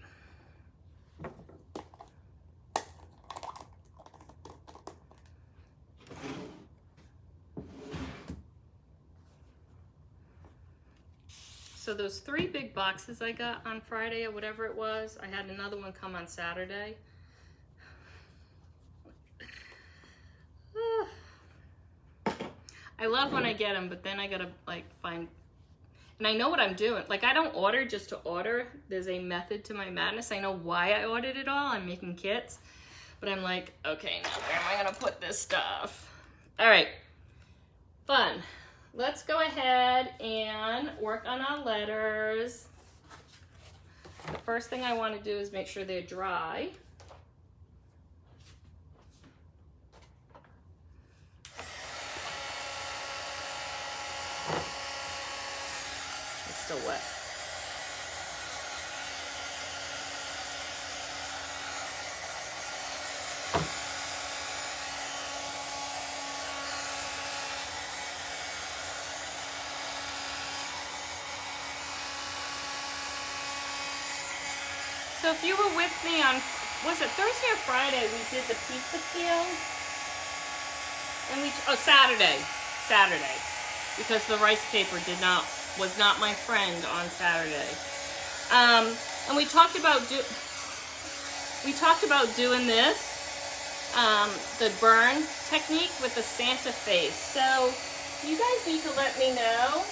So those 3 big boxes I got on Friday or whatever it was, I had another one come on Saturday. I love when I get them, but then I gotta like find, and I know what I'm doing. Like I don't order just to order. There's a method to my madness. I know why I ordered it all. I'm making kits, but I'm like, okay, now where am I gonna put this stuff? All right, fun. Let's go ahead and work on our letters. The first thing I want to do is make sure they're dry. It's still wet. So if you were with me on, was it Thursday or Friday, we did the pizza peel. And Saturday, because the rice paper was not my friend on Saturday. And we talked about doing this, the burn technique with the Santa face. So you guys need to let me know,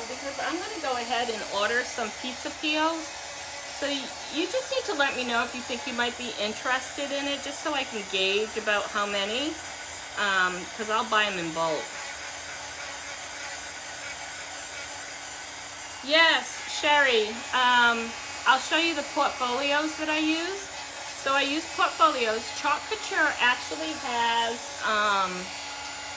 because I'm going to go ahead and order some pizza peels. So you just need to let me know if you think you might be interested in it, just so I can gauge about how many, because I'll buy them in bulk. Yes, Sherry, I'll show you the portfolios that I use. So I use portfolios. Couture actually has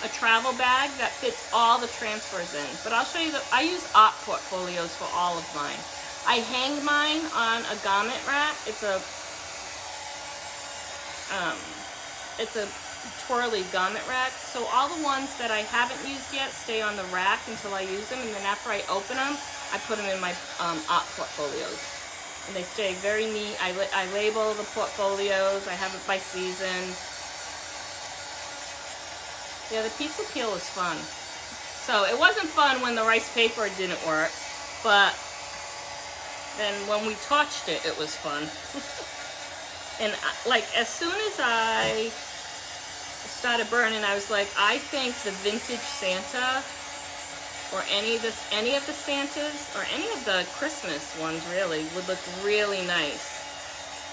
a travel bag that fits all the transfers in. But I'll show you I use art portfolios for all of mine. I hanged mine on a garment rack. It's a twirly garment rack. So all the ones that I haven't used yet stay on the rack until I use them, and then after I open them, I put them in my art portfolios. And they stay very neat. I label the portfolios. I have it by season. Yeah, the pizza peel is fun. So it wasn't fun when the rice paper didn't work, but then when we touched it, it was fun. And like as soon as I started burning, I was like, I think the vintage Santa, or any of the Santas, or any of the Christmas ones really, would look really nice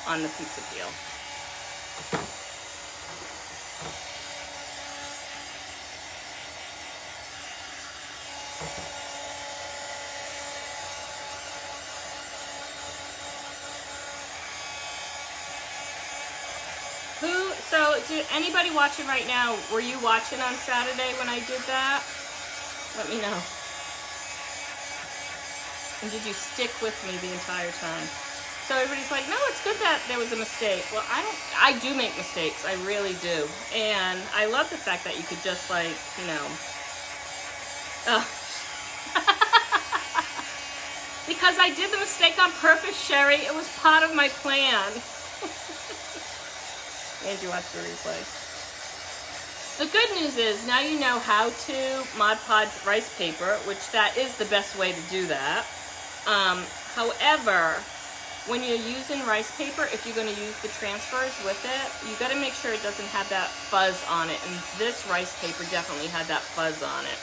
on the pizza peel. So anybody watching right now, were you watching on Saturday when I did that? Let me know. And did you stick with me the entire time? So everybody's like, no, it's good that there was a mistake. Well, I do make mistakes. I really do. And I love the fact that you could just like, you know, because I did the mistake on purpose, Sherry. It was part of my plan. And you watch the replay. The good news is now you know how to Mod Podge rice paper, which that is the best way to do that. However, when you're using rice paper, if you're going to use the transfers with it, you got to make sure it doesn't have that fuzz on it. And this rice paper definitely had that fuzz on it.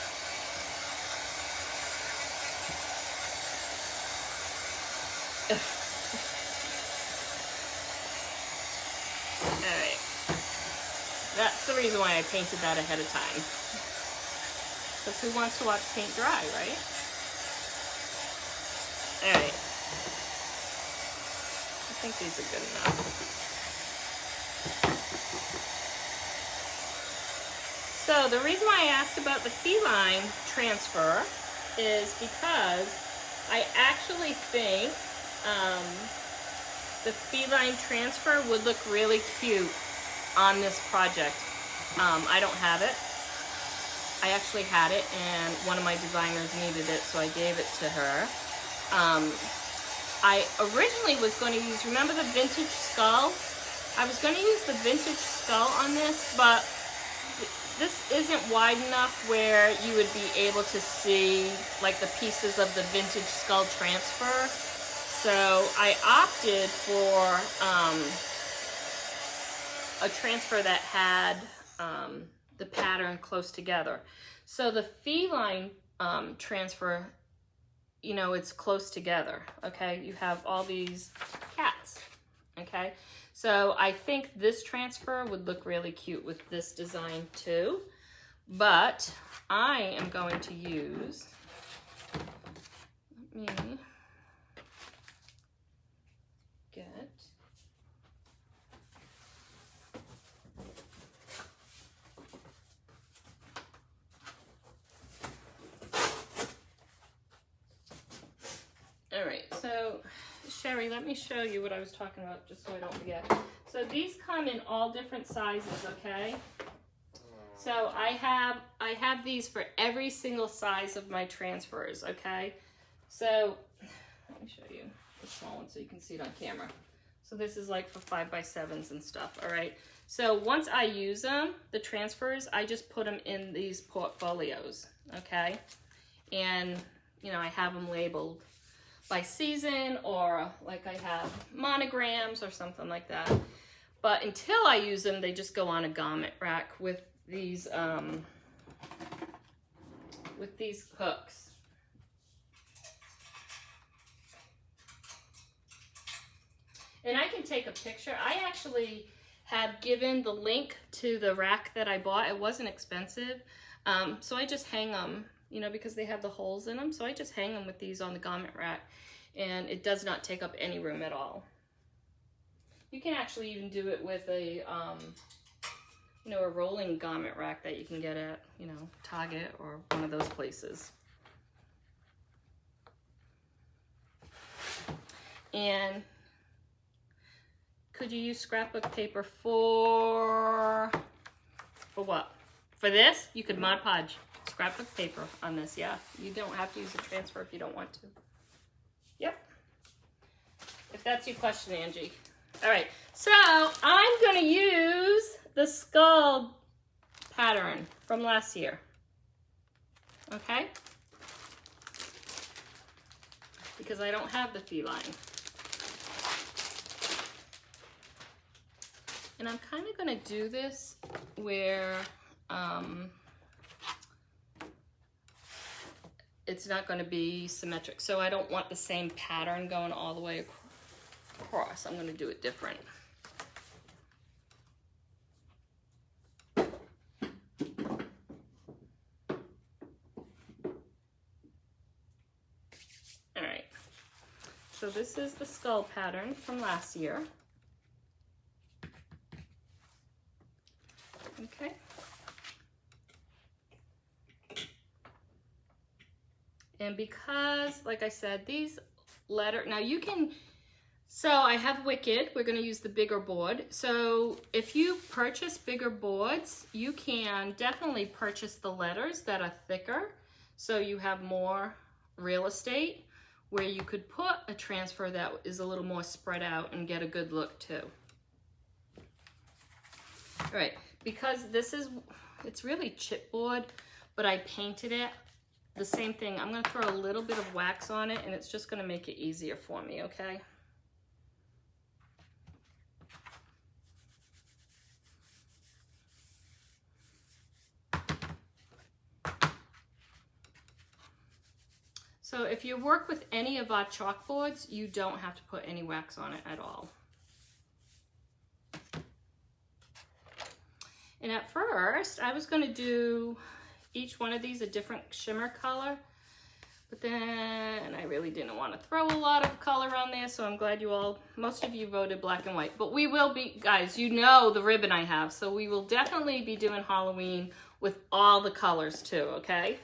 Alright. That's the reason why I painted that ahead of time. Because who wants to watch paint dry, right? Alright. I think these are good enough. So the reason why I asked about the feline transfer is because I actually think the feline transfer would look really cute on this project. I don't have it. I actually had it and one of my designers needed it, so I gave it to her. I originally was going to use, remember the vintage skull? I was going to use the vintage skull on this, but this isn't wide enough where you would be able to see like the pieces of the vintage skull transfer. So I opted for a transfer that had the pattern close together. So the feline transfer, you know, it's close together, okay? You have all these cats, okay? So I think this transfer would look really cute with this design too, but I am going to use, let me get, all right, so Sherry, let me show you what I was talking about just so I don't forget. So these come in all different sizes, okay? So I have these for every single size of my transfers, okay? So let me show you the small one so you can see it on camera. So this is like for 5x7s and stuff, all right? So once I use them, the transfers, I just put them in these portfolios, okay? And, you know, I have them labeled by season, or like I have monograms or something like that. But until I use them, they just go on a garment rack with these hooks. And I can take a picture. I actually have given the link to the rack that I bought. It wasn't expensive. So I just hang them, you know, because they have the holes in them. So I just hang them with these on the garment rack, and it does not take up any room at all. You can actually even do it with a, you know, a rolling garment rack that you can get at, you know, Target or one of those places. And could you use scrapbook paper for what? For this, you could Mod Podge scrapbook paper on this, yeah. You don't have to use a transfer if you don't want to. Yep. If that's your question, Angie. All right, so I'm gonna use the skull pattern from last year, okay? Because I don't have the feline. And I'm kind of going to do this where it's not going to be symmetric. So I don't want the same pattern going all the way across. I'm going to do it different. All right. So this is the skull pattern from last year. Okay. And because, like I said, these now you can, so I have Wicked, we're going to use the bigger board. So if you purchase bigger boards, you can definitely purchase the letters that are thicker, so you have more real estate where you could put a transfer that is a little more spread out and get a good look too. All right. Because this is, it's really chipboard, but I painted it the same thing. I'm going to throw a little bit of wax on it, and it's just going to make it easier for me, okay? So if you work with any of our chalkboards, you don't have to put any wax on it at all. And at first, I was going to do each one of these a different shimmer color, but then I really didn't want to throw a lot of color on there, so I'm glad most of you voted black and white. But we will be, guys, you know the ribbon I have, so we will definitely be doing Halloween with all the colors too, okay?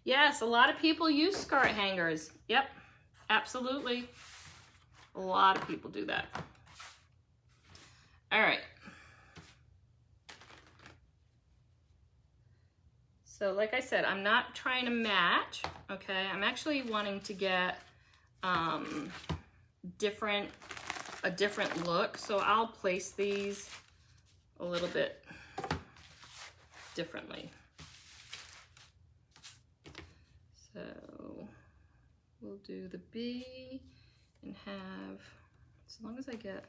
Yes, a lot of people use skirt hangers. Yep, absolutely. A lot of people do that. All right. So like I said, I'm not trying to match, okay? I'm actually wanting to get a different look. So I'll place these a little bit differently. So we'll do the B and have, as long as I'm gonna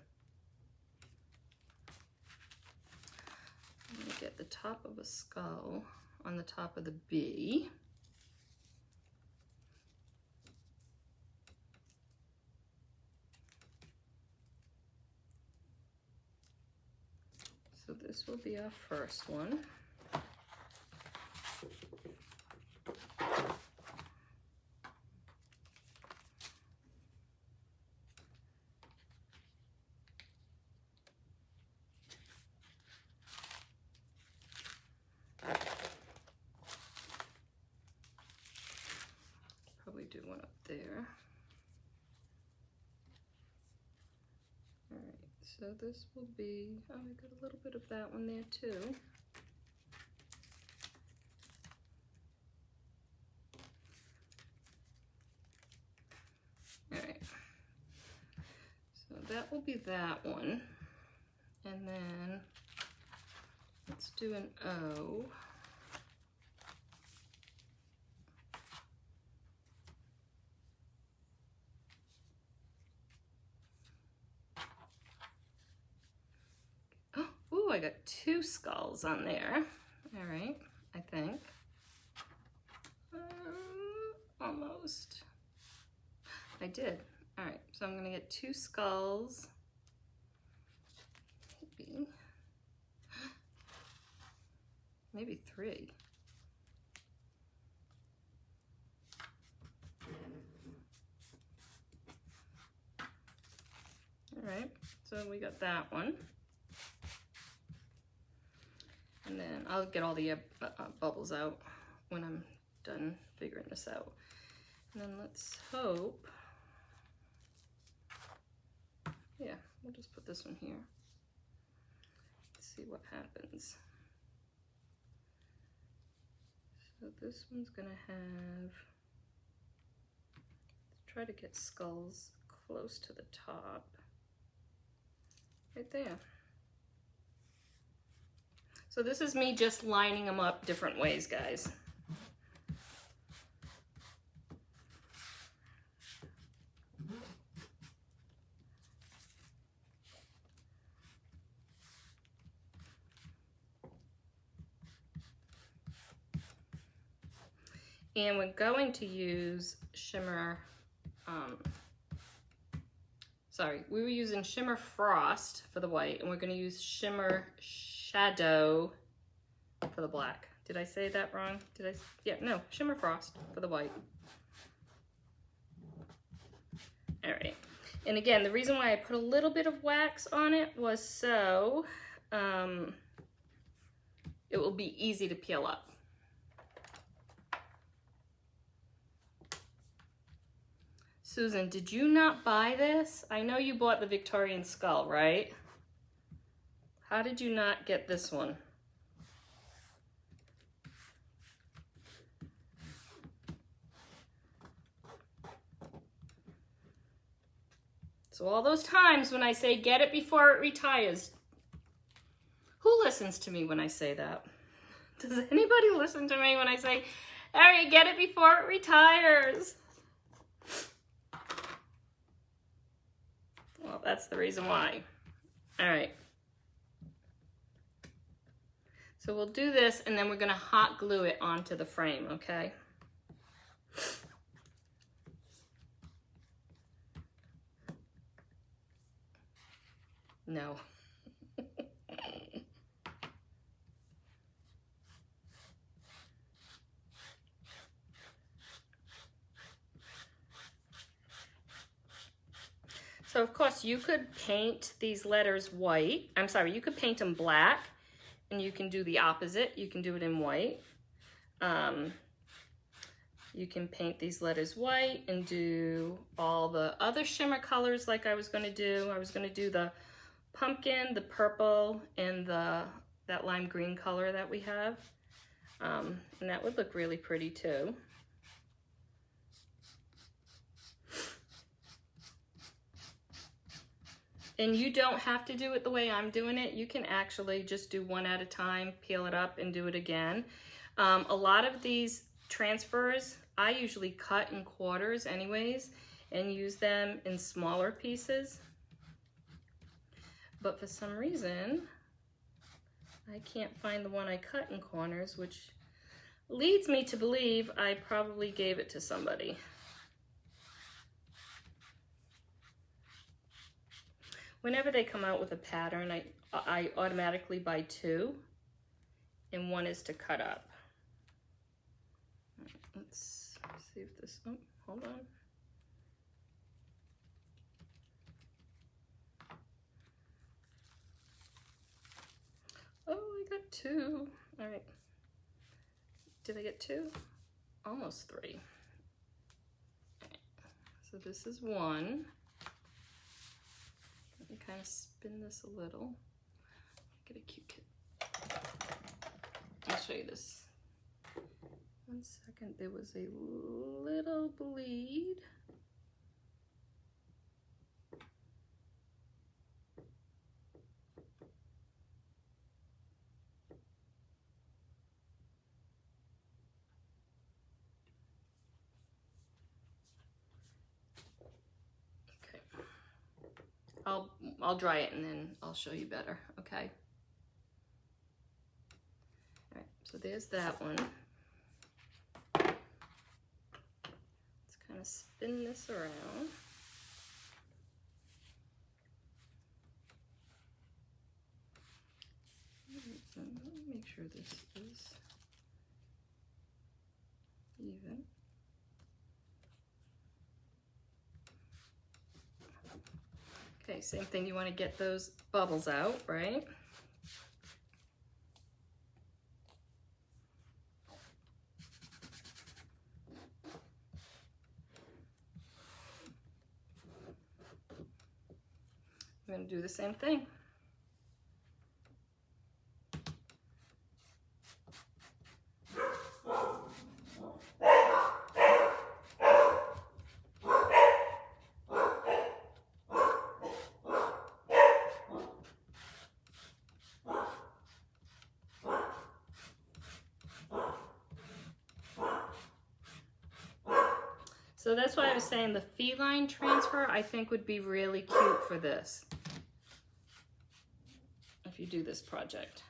get the top of a skull on the top of the B. So this will be our first one. Probably do one up there. All right, so this will be, oh, I got a little bit of that one there too. that will be that one. And then let's do an O. Oh, I got 2 skulls on there. All right, I think. Almost. I did. All right, so I'm gonna get 2 skulls. Maybe 3. All right, so we got that one. And then I'll get all the bubbles out when I'm done figuring this out. And then let's hope, yeah, we'll just put this one here. Let's see what happens. So this one's gonna have, let's try to get skulls close to the top. Right there. So this is me just lining them up different ways, guys. And we're going to use shimmer, we were using Shimmer Frost for the white, and we're gonna use Shimmer Shadow for the black. Did I say that wrong? Yeah, no, Shimmer Frost for the white. All right, and again, the reason why I put a little bit of wax on it was so it will be easy to peel up. Susan, did you not buy this? I know you bought the Victorian skull, right? How did you not get this one? So all those times when I say get it before it retires, who listens to me when I say that? Does anybody listen to me when I say, Harry, get it before it retires? Well, that's the reason why. All right. So we'll do this, and then we're gonna hot glue it onto the frame, okay? No. So of course you could paint these letters white. I'm sorry, you could paint them black, and you can do the opposite. You can do it in white. You can paint these letters white and do all the other shimmer colors like I was gonna do. I was gonna do the pumpkin, the purple, and that lime green color that we have. And that would look really pretty too. And you don't have to do it the way I'm doing it. You can actually just do one at a time, peel it up, and do it again. A lot of these transfers, I usually cut in quarters anyways, and use them in smaller pieces. But for some reason, I can't find the one I cut in corners, which leads me to believe I probably gave it to somebody. Whenever they come out with a pattern, I automatically buy 2, and one is to cut up. Let's see if this, oh, hold on. Oh, I got 2. All right. Did I get 2? Almost 3. All right. So this is 1. Let me kind of spin this a little. Get a cute kit. I'll show you this. 1 second, there was a little bleed. I'll dry it and then I'll show you better, okay? All right, so there's that one. Let's kind of spin this around. Let me make sure this is even. Okay, same thing, you want to get those bubbles out, right? I'm going to do the same thing. So that's why I was saying the feline transfer I think would be really cute for this, if you do this project.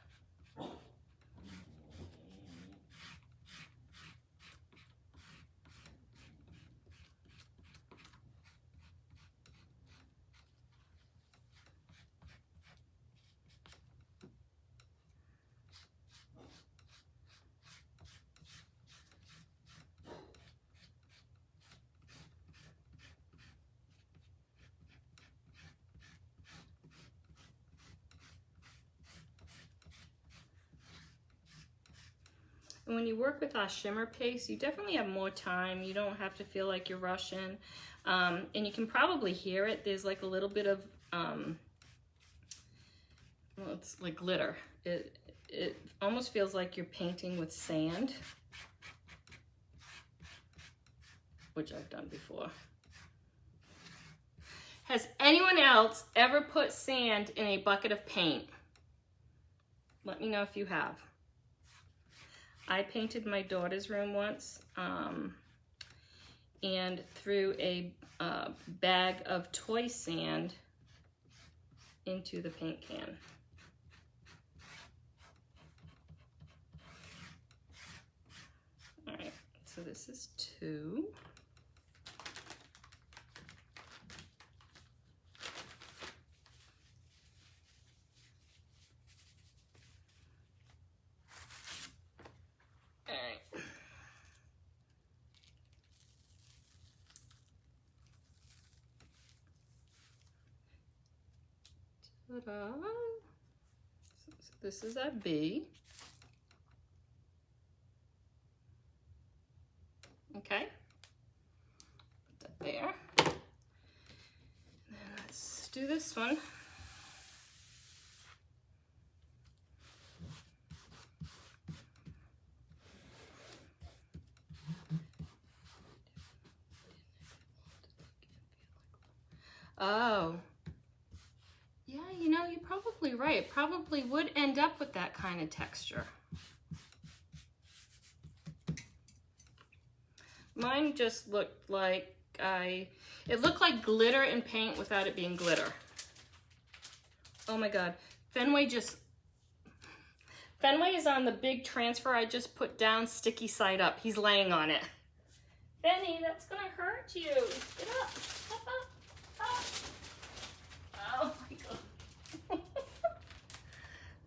And when you work with our shimmer paste, you definitely have more time. You don't have to feel like you're rushing. And you can probably hear it. There's like a little bit of, well, it's like glitter. It almost feels like you're painting with sand, which I've done before. Has anyone else ever put sand in a bucket of paint? Let me know if you have. I painted my daughter's room once and threw a bag of toy sand into the paint can. All right, so this is 2. Ta-da. So this is a B. Okay. Put that there. And then let's do this one. Oh. Yeah, you know, you're probably right. It probably would end up with that kind of texture. Mine just looked like it looked like glitter in paint without it being glitter. Oh my God. Fenway is on the big transfer I just put down, sticky side up. He's laying on it. Benny, that's gonna hurt you. Get up, up, up, up. Oh my God.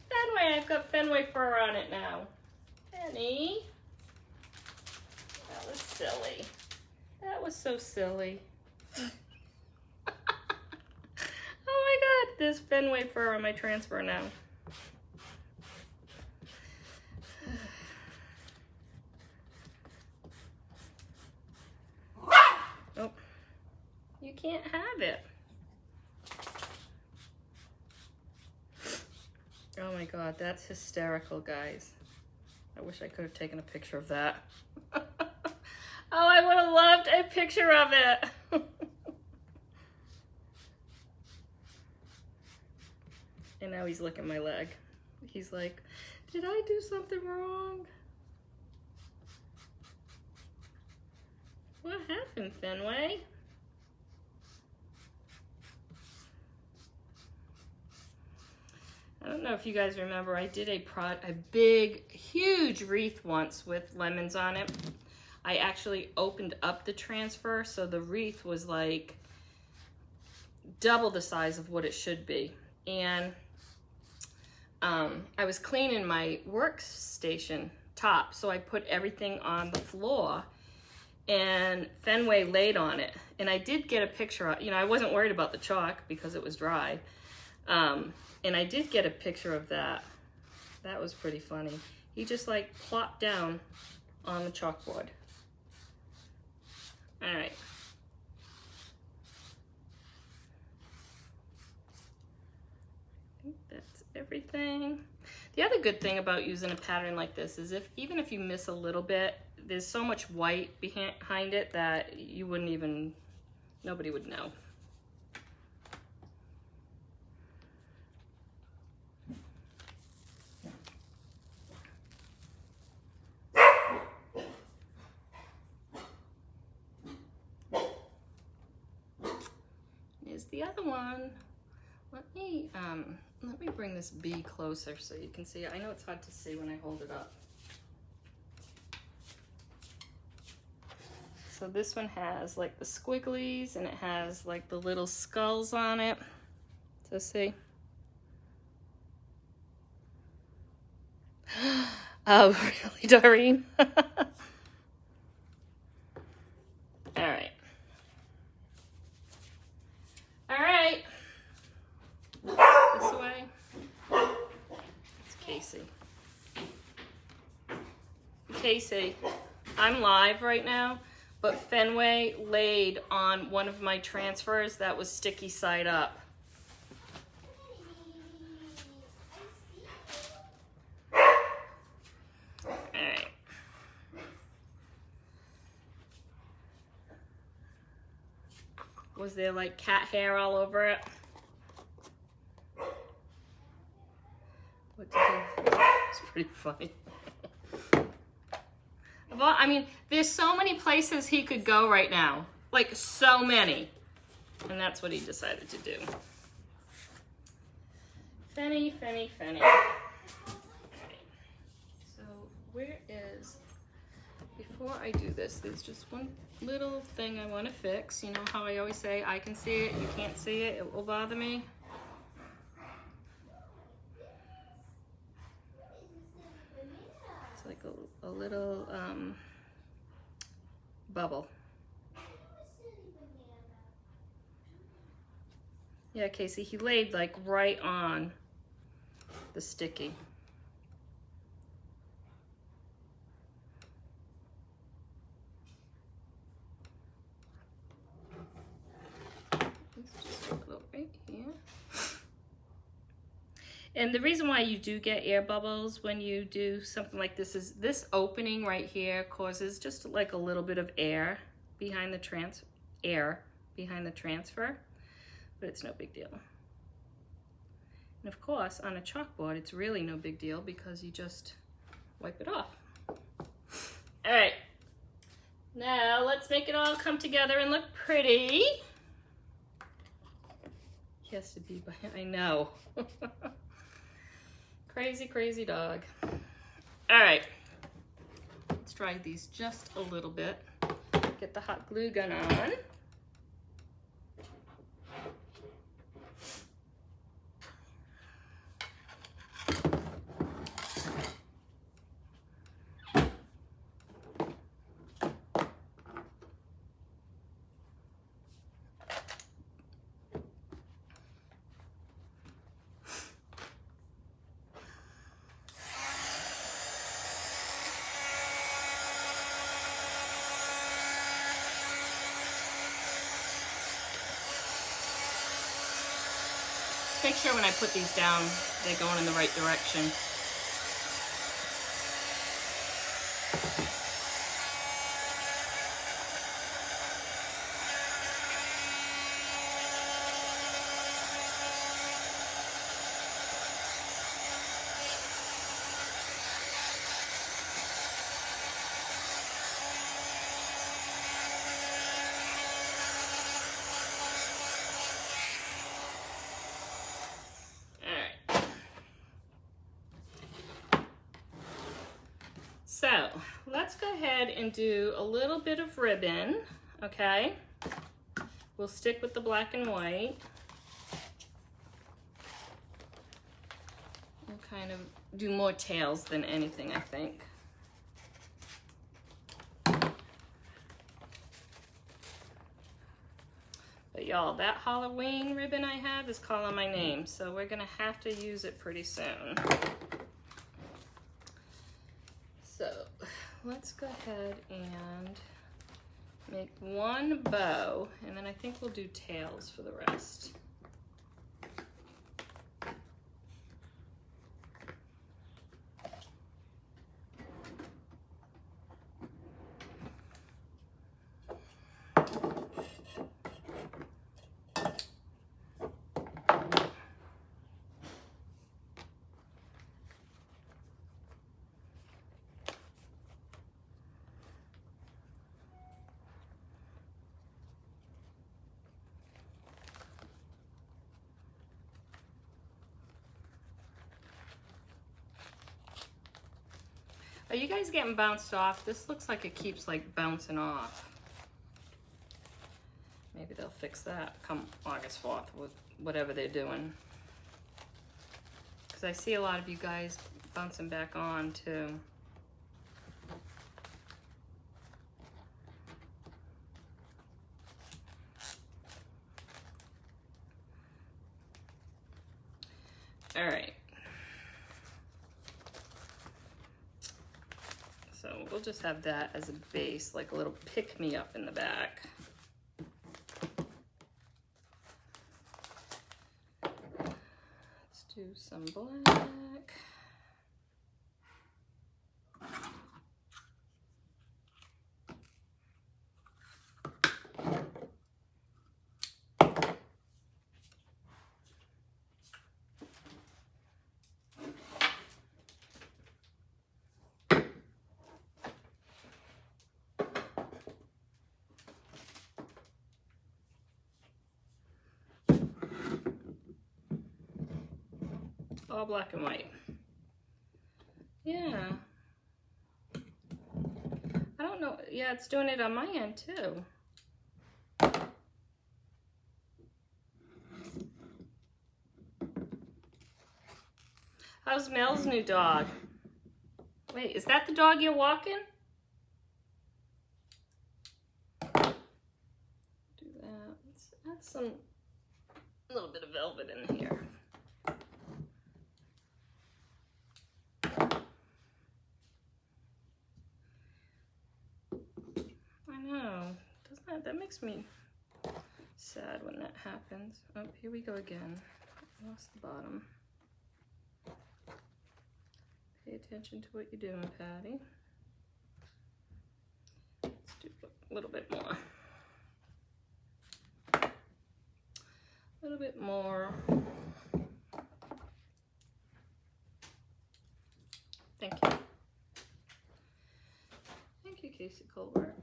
Fenway, I've got Fenway fur on it now. Benny. That was silly. That was so silly. Oh my God, there's Fenway fur on my transfer now. Oh, you can't have it. Oh my God, that's hysterical, guys. I wish I could have taken a picture of that. Oh, I would have loved a picture of it. And now he's licking my leg. He's like, did I do something wrong? What happened, Fenway? don't know if you guys remember, I did a big, huge wreath once with lemons on it. I actually opened up the transfer, so the wreath was like double the size of what it should be. And I was cleaning my workstation top, so I put everything on the floor, and Fenway laid on it. And I did get a picture, you know, I wasn't worried about the chalk because it was dry. And I did get a picture of that. That was pretty funny. He just like plopped down on the chalkboard. All right. I think that's everything. The other good thing about using a pattern like this is even if you miss a little bit, there's so much white behind it that you wouldn't even, nobody would know. Here's the other one. Let me bring this bee closer so you can see it. I know it's hard to see when I hold it up. So this one has like the squigglies, and it has like the little skulls on it. So see? Oh, really, Doreen? All right. All right. This way. It's Casey. Casey, I'm live right now, but Fenway laid on one of my transfers that was sticky side up. All right. Was there like cat hair all over it? What did he think? It's pretty funny. Well, I mean, there's so many places he could go right now. Like, so many. And that's what he decided to do. Fenny, Fenny, Fenny. All right. So, where is... Before I do this, there's just one little thing I want to fix. You know how I always say, I can see it, you can't see it, it will bother me. It's like a little bubble. Yeah, Casey, he laid like right on the sticky. Just a little right here. And the reason why you do get air bubbles when you do something like this is this opening right here causes just like a little bit of air behind the transfer, but it's no big deal. And of course, on a chalkboard, it's really no big deal because you just wipe it off. All right, now let's make it all come together and look pretty. He has to be behind, I know. Crazy, crazy dog. All right, let's dry these just a little bit. Get the hot glue gun on. Make sure when I put these down, they're going in the right direction. So let's go ahead and do a little bit of ribbon, okay? We'll stick with the black and white. We'll kind of do more tails than anything, I think. But y'all, that Halloween ribbon I have is calling my name, so we're gonna have to use it pretty soon. So let's go ahead and make one bow, and then I think we'll do tails for the rest. Are you guys getting bounced off? This looks like it keeps like bouncing off. Maybe they'll fix that come August 4th with whatever they're doing. Because I see a lot of you guys bouncing back on too. All right. So we'll just have that as a base, like a little pick-me-up in the back. Let's do some black. All black and white. Yeah. I don't know. Yeah, it's doing it on my end too. How's Mel's new dog? Wait, is that the dog you're walking? Do that. Let's add some, a little bit of velvet in here. That makes me sad when that happens. Oh, here we go again. Lost the bottom. Pay attention to what you're doing, Patty. Let's do a little bit more. A little bit more. Thank you. Thank you, Casey Colbert.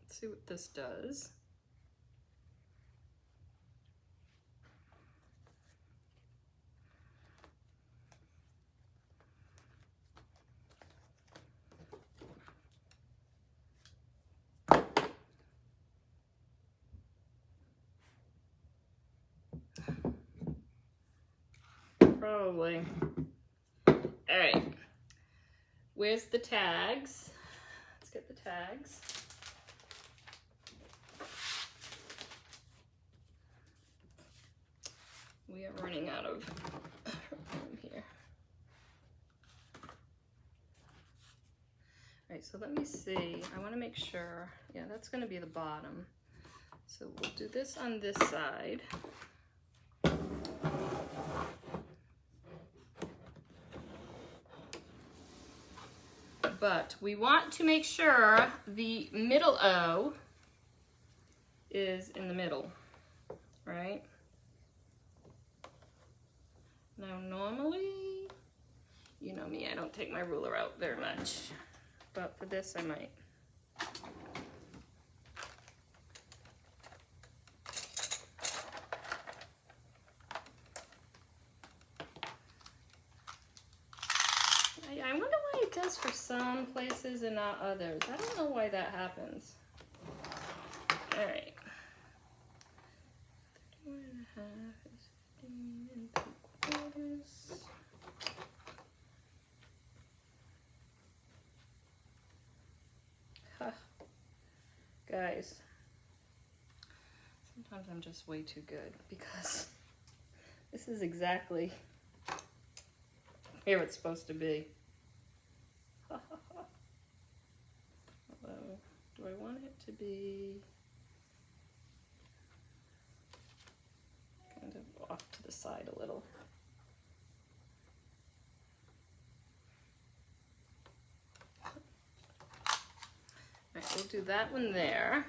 Let's see what this does. Probably. All right. Where's the tags? Let's get the tags. We are running out of room here. All right, so let me see. I want to make sure. Yeah, that's going to be the bottom. So we'll do this on this side. But we want to make sure the middle O is in the middle, right? Now normally, you know me, I don't take my ruler out very much, but for this I might. some places and not others. I don't know why that happens. All right. 31.5 is 15 3/4. Huh. Guys, sometimes I'm just way too good because this is exactly where it's supposed to be. Although, do I want it to be kind of off to the side a little? All right, we'll do that one there.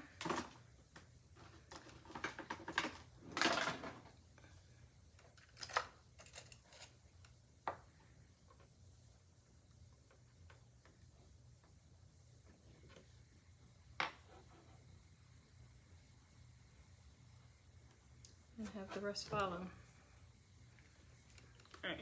And have the rest follow. All right.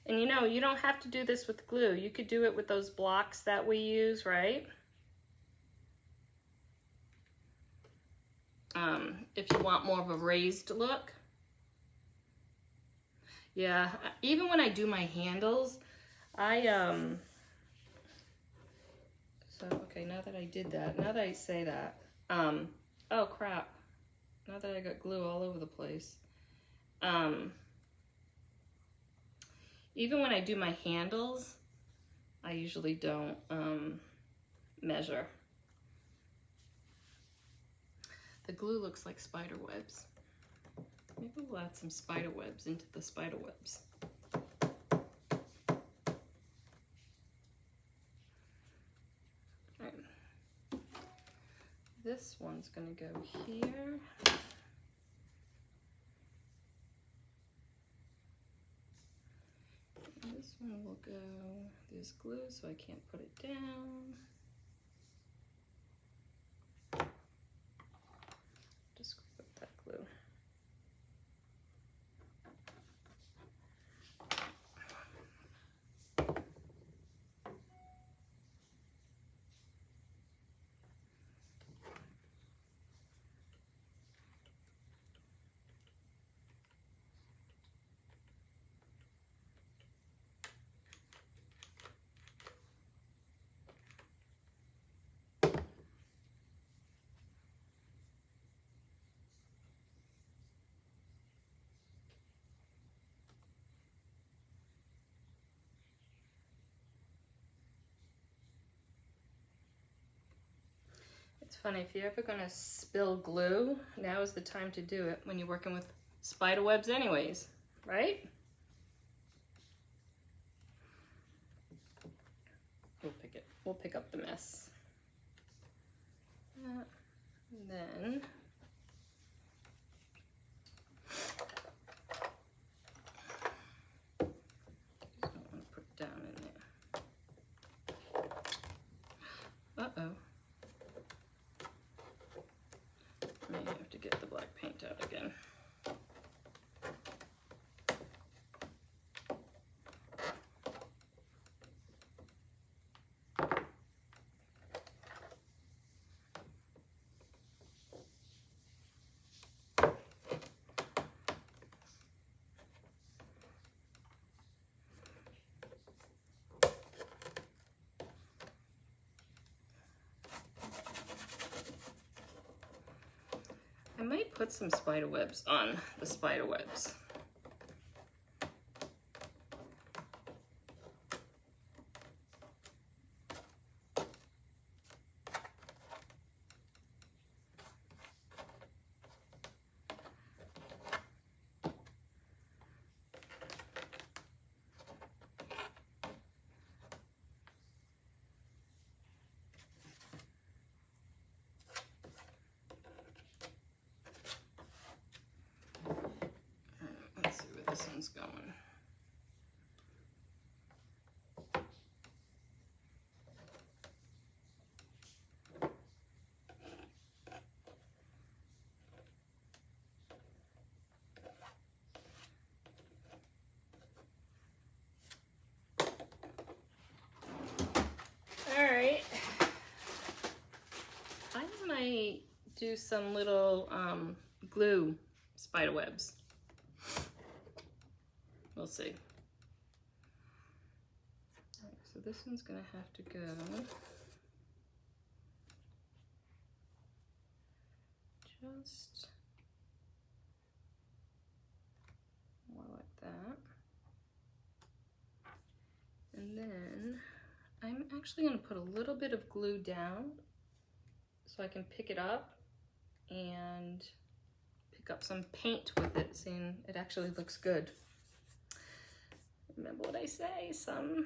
And you know, you don't have to do this with glue. You could do it with those blocks that we use, right? If you want more of a raised look. Yeah, even when I do my handles, so, okay, now that I did that, now that I say that, oh crap, now that I got glue all over the place. Even when I do my handles, I usually don't measure. The glue looks like spider webs. Maybe we'll add some spider webs into the spider webs. Right. This one's gonna go here. And this one will go, there's glue, so I can't put it down. Just put that glue. It's funny, if you're ever gonna spill glue, now is the time to do it when you're working with spider webs anyways, right? We'll pick up the mess. And then just don't want to put it down in there. Uh-oh. May have to get the black paint out again. I might put some spider webs on the spider webs. Let's see where this one's going. do some little glue spider webs. We'll see. All right, so this one's gonna have to go just more like that. And then I'm actually gonna put a little bit of glue down so I can pick it up and pick up some paint with it, seeing it actually looks good. Remember what I say, some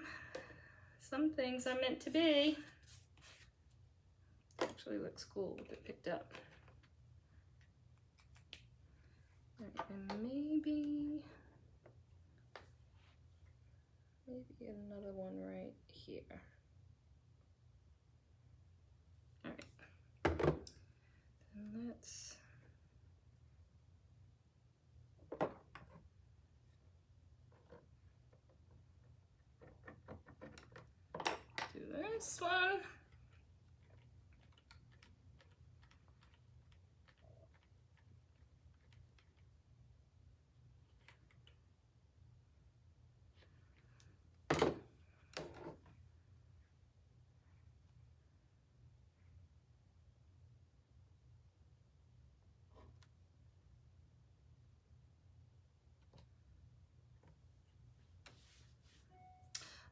things are meant to be. Actually looks cool with it picked up. And maybe another one right here. All right, and let's do this one.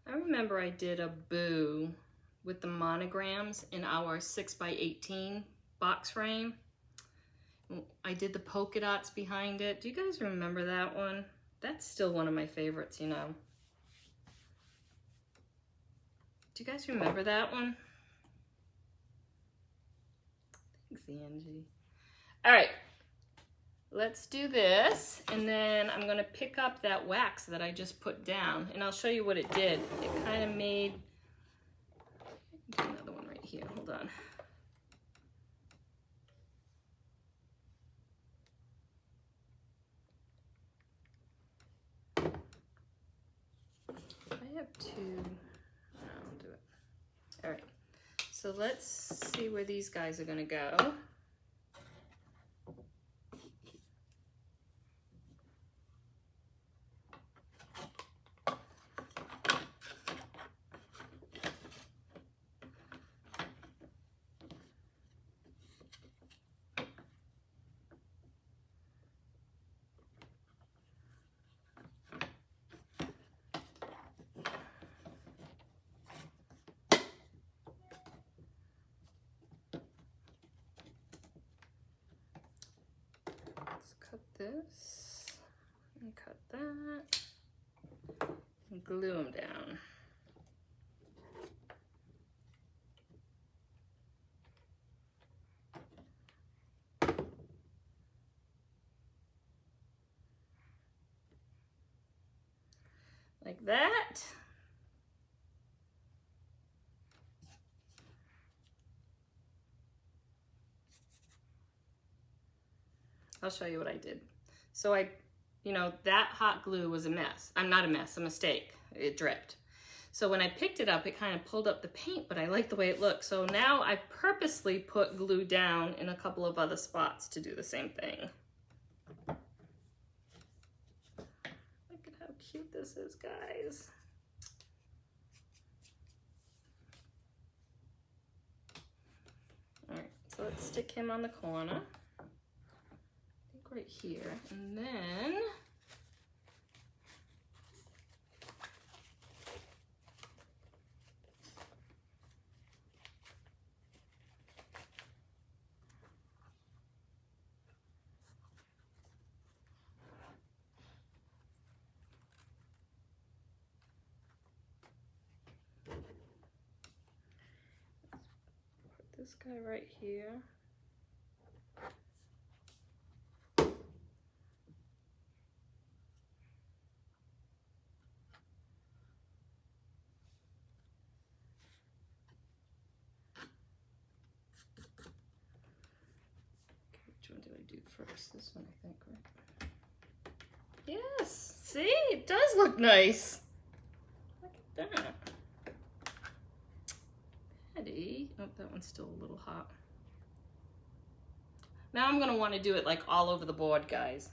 I remember I did a boo with the monograms in our 6x18 box frame. I did the polka dots behind it. Do you guys remember that one? That's still one of my favorites, you know. Do you guys remember that one? Thanks, Angie. All right, let's do this, and then I'm gonna pick up that wax that I just put down, and I'll show you what it did. It kind of made, do another one right here, hold on. I have two, I'll do it. All right, so let's see where these guys are gonna go. Cut this and cut that and glue them down. Like that. I'll show you what I did. So you know, that hot glue was a mess. I'm not a mess, a mistake. It dripped. So when I picked it up, it kind of pulled up the paint, but I like the way it looked. So now I purposely put glue down in a couple of other spots to do the same thing. Look at how cute this is, guys. All right, so let's stick him on the corner. Right here, and then put this guy right here. Which one did I do first? This one, I think, right? Yes, see? It does look nice. Look at that. Patti. Oh, that one's still a little hot. Now I'm gonna want to do it like all over the board, guys.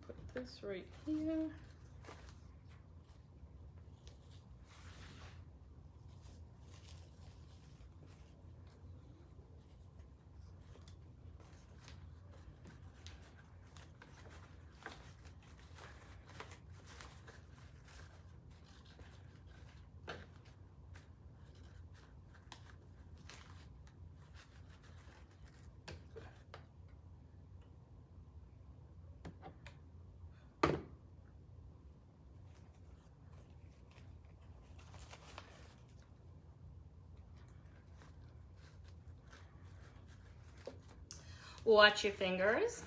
Put this right here. Watch your fingers.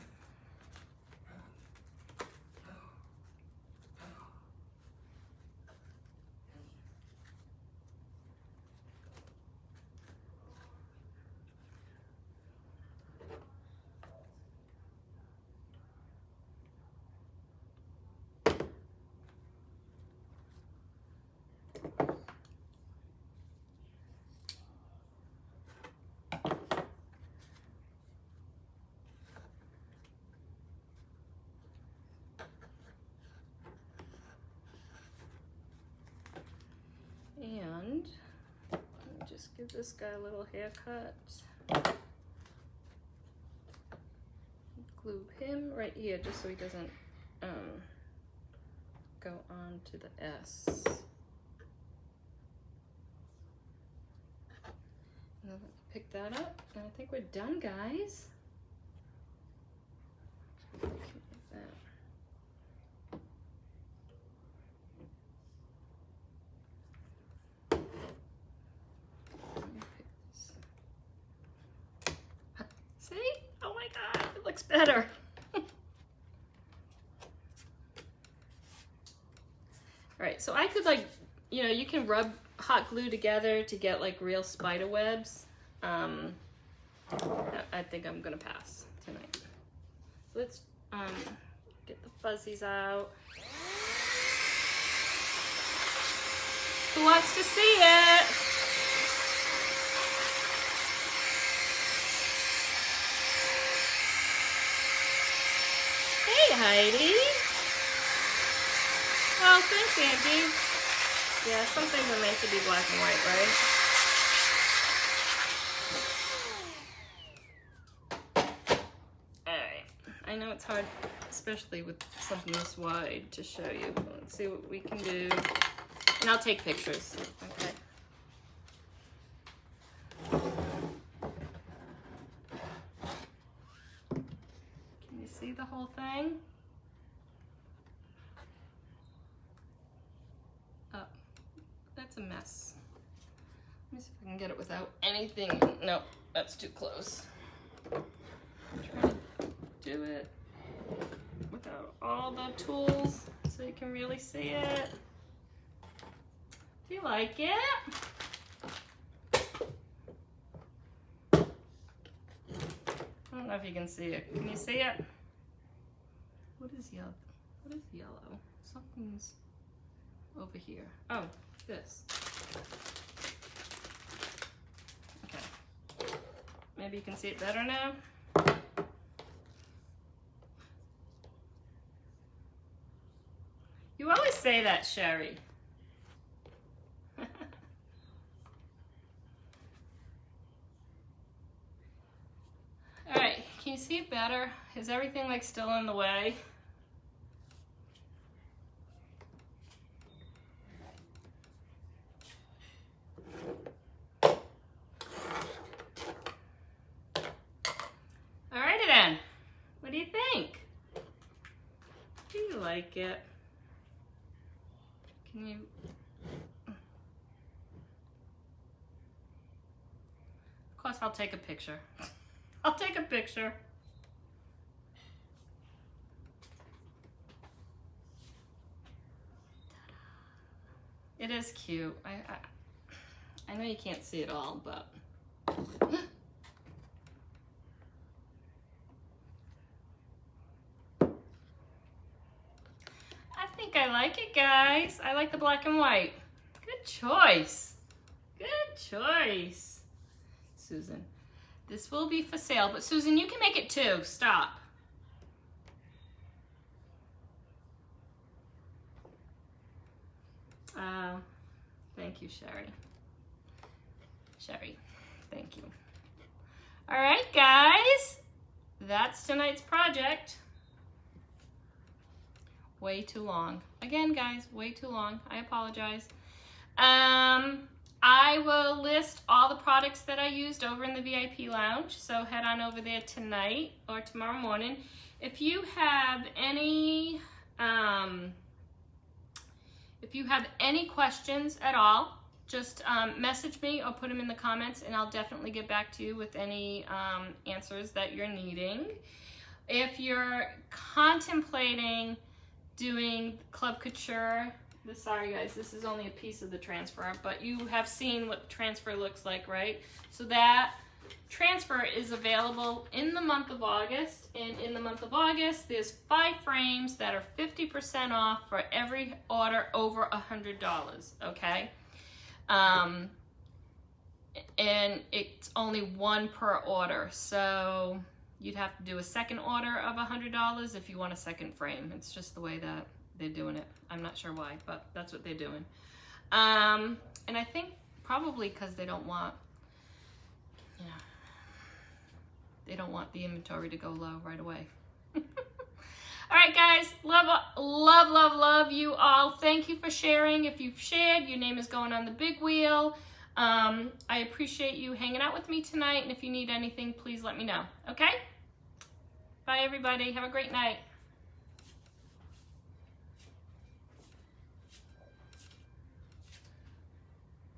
And let me just give this guy a little haircut. Glue him right here just so he doesn't go on to the S. And then pick that up, and I think we're done, guys. Like that. See? Oh my God, it looks better. All right, so I could like, you know, you can rub hot glue together to get like real spider webs. I think I'm gonna pass tonight. Let's get the fuzzies out. Who wants to see it? Hey, Heidi. Oh, thanks, Angie. Yeah, some things are meant to be black and white, right? Alright. I know it's hard, especially with something this wide, to show you. Let's see what we can do. And I'll take pictures. Okay. Can you see the whole thing? Oh, that's a mess. Let me see if I can get it without anything. Nope, that's too close. I'm trying to do it without all the tools so you can really see it. Do you like it? I don't know if you can see it. Can you see it? What is yellow? What is yellow? Something's over here. Oh, this. Okay. Maybe you can see it better now. You always say that, Sherry. All right, can you see it better? Is everything like still in the way? Alrighty then, what do you think? Do you like it? Can you? Of course, I'll take a picture. I'll take a picture. It is cute. I know you can't see it all, but I think I like it, guys. I like the black and white. Good choice. Good choice, Susan. This will be for sale, but Susan, you can make it too. Stop. Thank you, Sherry. Sherry, thank you. All right, guys. That's tonight's project. Way too long. Again, guys, way too long. I apologize. I will list all the products that I used over in the VIP lounge, so head on over there tonight or tomorrow morning. If you have any questions at all, just message me or put them in the comments, and I'll definitely get back to you with any answers that you're needing. If you're contemplating doing Club Couture, sorry guys, this is only a piece of the transfer, but you have seen what the transfer looks like, right? So that transfer is available in the month of August, and in the month of August, there's 5 frames that are 50% off for every order over $100, okay? And it's only 1 per order, so you'd have to do a second order of $100 if you want a second frame. It's just the way that they're doing it. I'm not sure why, but that's what they're doing. And I think probably because they don't want, they don't want the inventory to go low right away. All right, guys, love, love, love, love you all. Thank you for sharing. If you've shared, your name is going on the big wheel. I appreciate you hanging out with me tonight, and if you need anything, please let me know, okay? Bye, everybody. Have a great night.